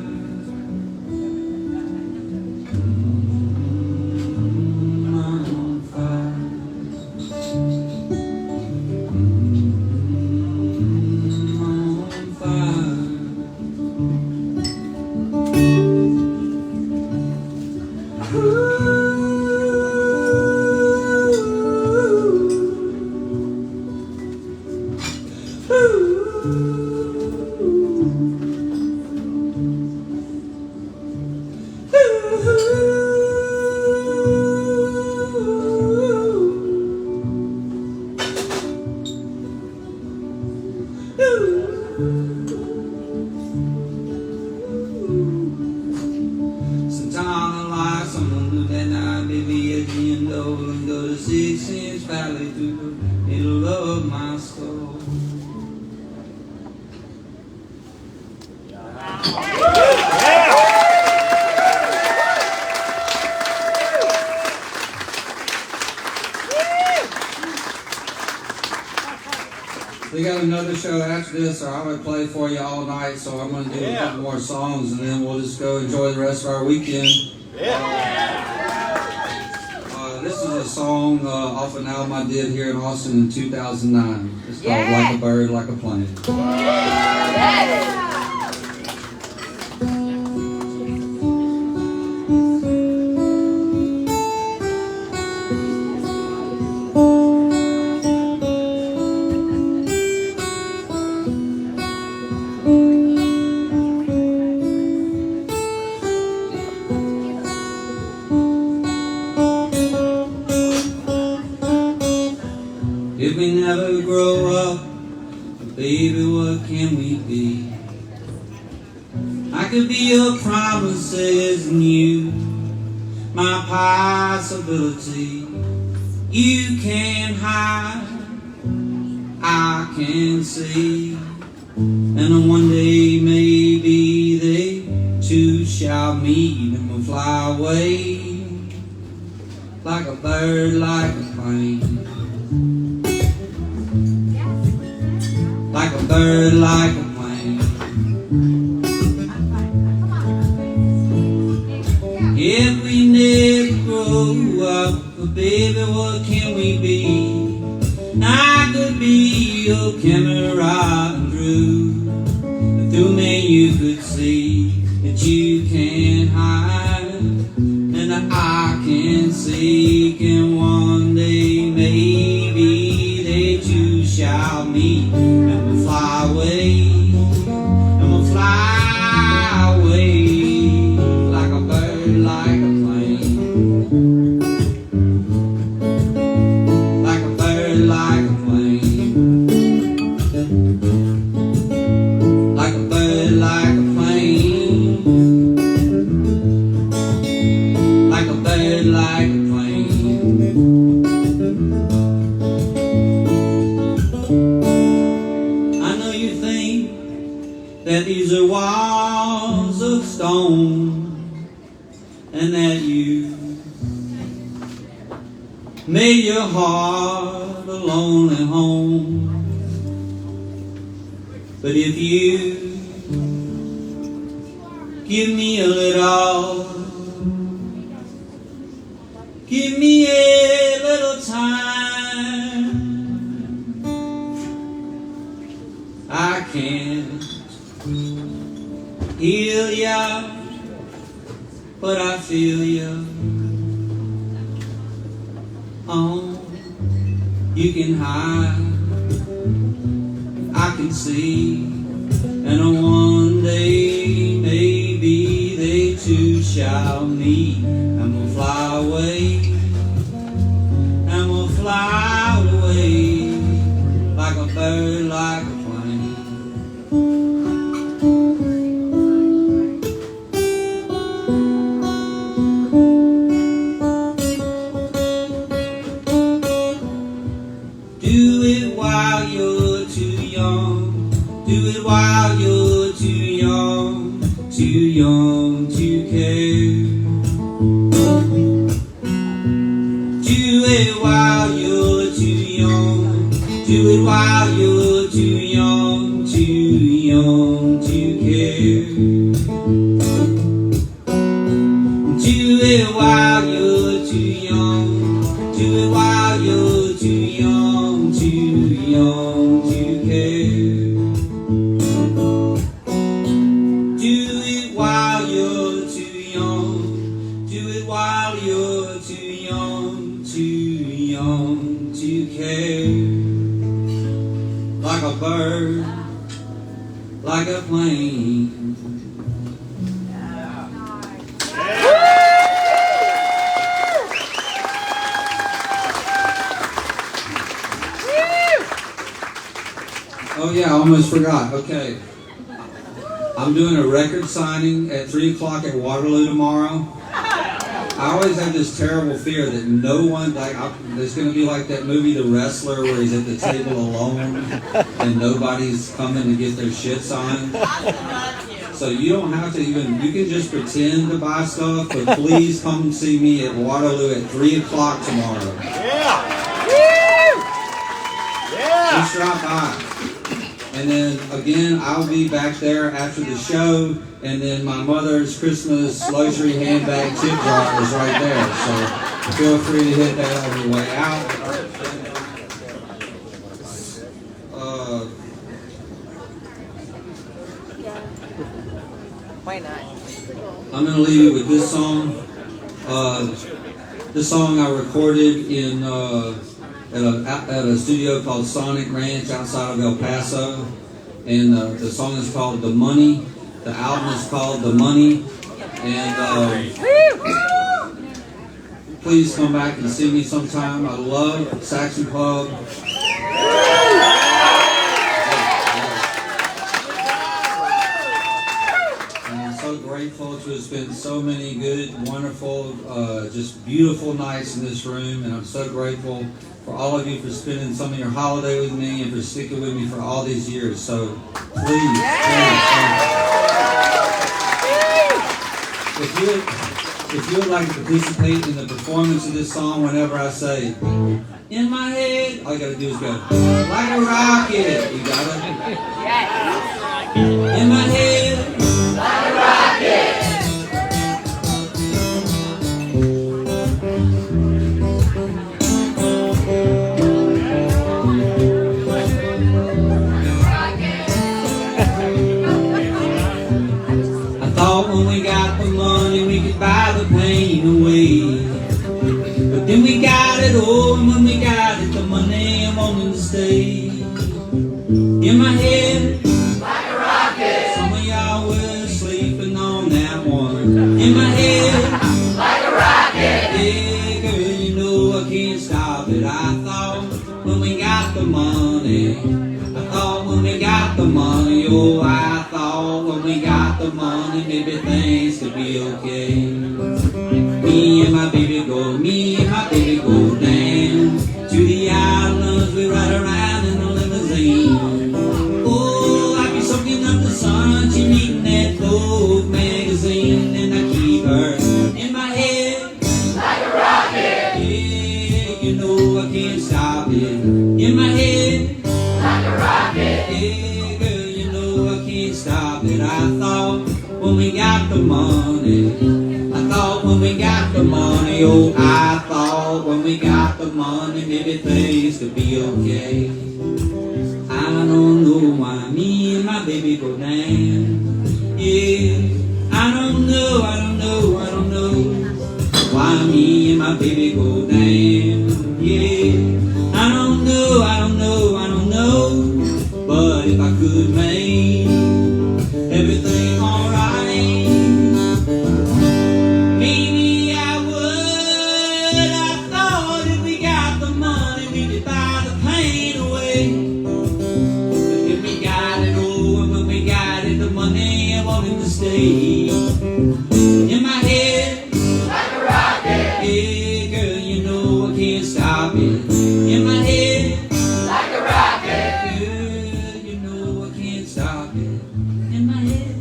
Sometimes like someone knew that night, baby, at the end of and go to 6 inch valley through the middle of my skull. We got another show after this, so I'm going to play for you all night, so I'm going to do a couple more songs, and then we'll just go enjoy the rest of our weekend. This is a song off an album I did here in Austin in 2009. It's called Like a Bird, Like a Plane. If we never grow up, baby, what can we be? I could be your promises and you, my possibility. You can hide, I can see, and then one day maybe they two shall meet and we'll fly away like a bird, like a plane. Like a bird, like a plane. If we never grow up, but baby, what can we be? I could be your camera and drew. Through me you could see that you can't hide, and I can seek, and one day maybe they two shall meet. Fly away, and we'll fly away like a bird, like a plane. Like a bird, like a plane. Like a bird, like a plane. Like a bird, like a plane. That these are walls of stone, and that you made your heart a lonely home. But if you give me a little, give me a little time, I can't heal ya, but I feel ya. Oh, you can hide, I can see, and on one day maybe they two shall meet, and we'll fly away, and we'll fly away like a bird, like a plane. Do it while you're too young. Do it while you're too young to care. Do it while you're too young. Do it while you're too young to care. air, like a bird, like a plane. Oh yeah, I almost forgot. Okay. I'm doing a record signing at 3 o'clock at Waterloo tomorrow. I always have this terrible fear that no one, there's going to be like that movie The Wrestler where he's at the table alone and nobody's coming to get their shit signed. So you don't have to even, you can just pretend to buy stuff, but please come see me at Waterloo at 3 o'clock tomorrow. Yeah. Just drop by. And then again, I'll be back there after the show, and then my mother's Christmas luxury handbag tip jar is right there. So feel free to hit that on your way out. Why not? I'm going to leave you with this song. This song I recorded in at a studio called Sonic Ranch outside of El Paso, and the song is called The Money. The album is called The Money, and please come back and see me sometime. I love Saxon Pub. And I'm so grateful to have spent so many good, wonderful, just beautiful nights in this room, and I'm so grateful for all of you for spending some of your holiday with me and for sticking with me for all these years. So please, if you would like to participate in the performance of this song whenever I say, in my head, all you gotta do is go, like a rocket. You got it? Yes. In my head, like a rocket. When we got the money, we could buy the pain away. But then we got it all, and when we got it, the money I'm wanting to stay. In my head, like a rocket. Some of y'all were sleeping on that one. In my head, like a rocket. Yeah, girl, you know I can't stop it. I thought when we got the money, I thought when we got the money, oh, I thought when we got the money, maybe things could be okay. Me and my baby go down to the islands, we ride around in a limousine. Oh, I be soaking up the sun, she reading that Vogue magazine, and I keep her in my head like a rocket. Yeah, you know I can't stop it. In my head like a rocket. Yeah, girl, you know I can't stop it. I thought when we got the money, I thought when we got the money, oh, I thought when we got the money, maybe things could be okay. I don't know why me and my baby go down. Yeah, I don't know why me and my baby go down. Yeah, I don't know. But if I could make everything alright, maybe I would. I thought if we got the money, we could buy the pain away. But if we got it all, and when we got it, the money I wanted to stay. In my head, like a rocket. Yeah, girl, you know I can't stop it. In my head, like a rocket. Girl, you know I can't stop it. In my head,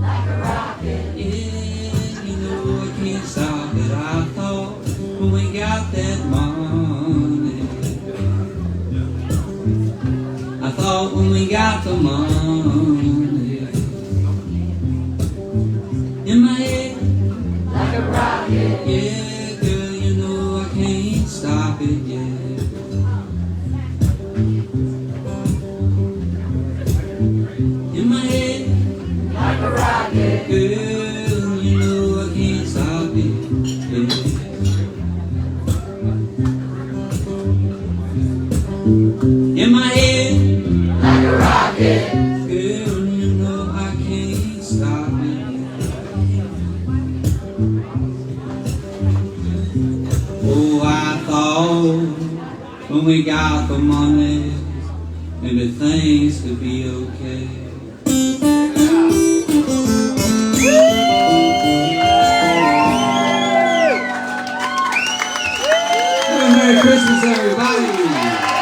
like a rocket. Yeah, you know I can't stop it. I thought when we got that money, I thought when we got the money, in my head, like a rocket. Yeah, girl, you know I can't stop it. Yeah. In my head, like a rocket. Girl, you know I can't stop it. Yeah. in my head like a rocket. Girl, you know I can't stop it. Oh, I thought when we got the money, maybe things could be okay. Have a Merry Christmas, everybody.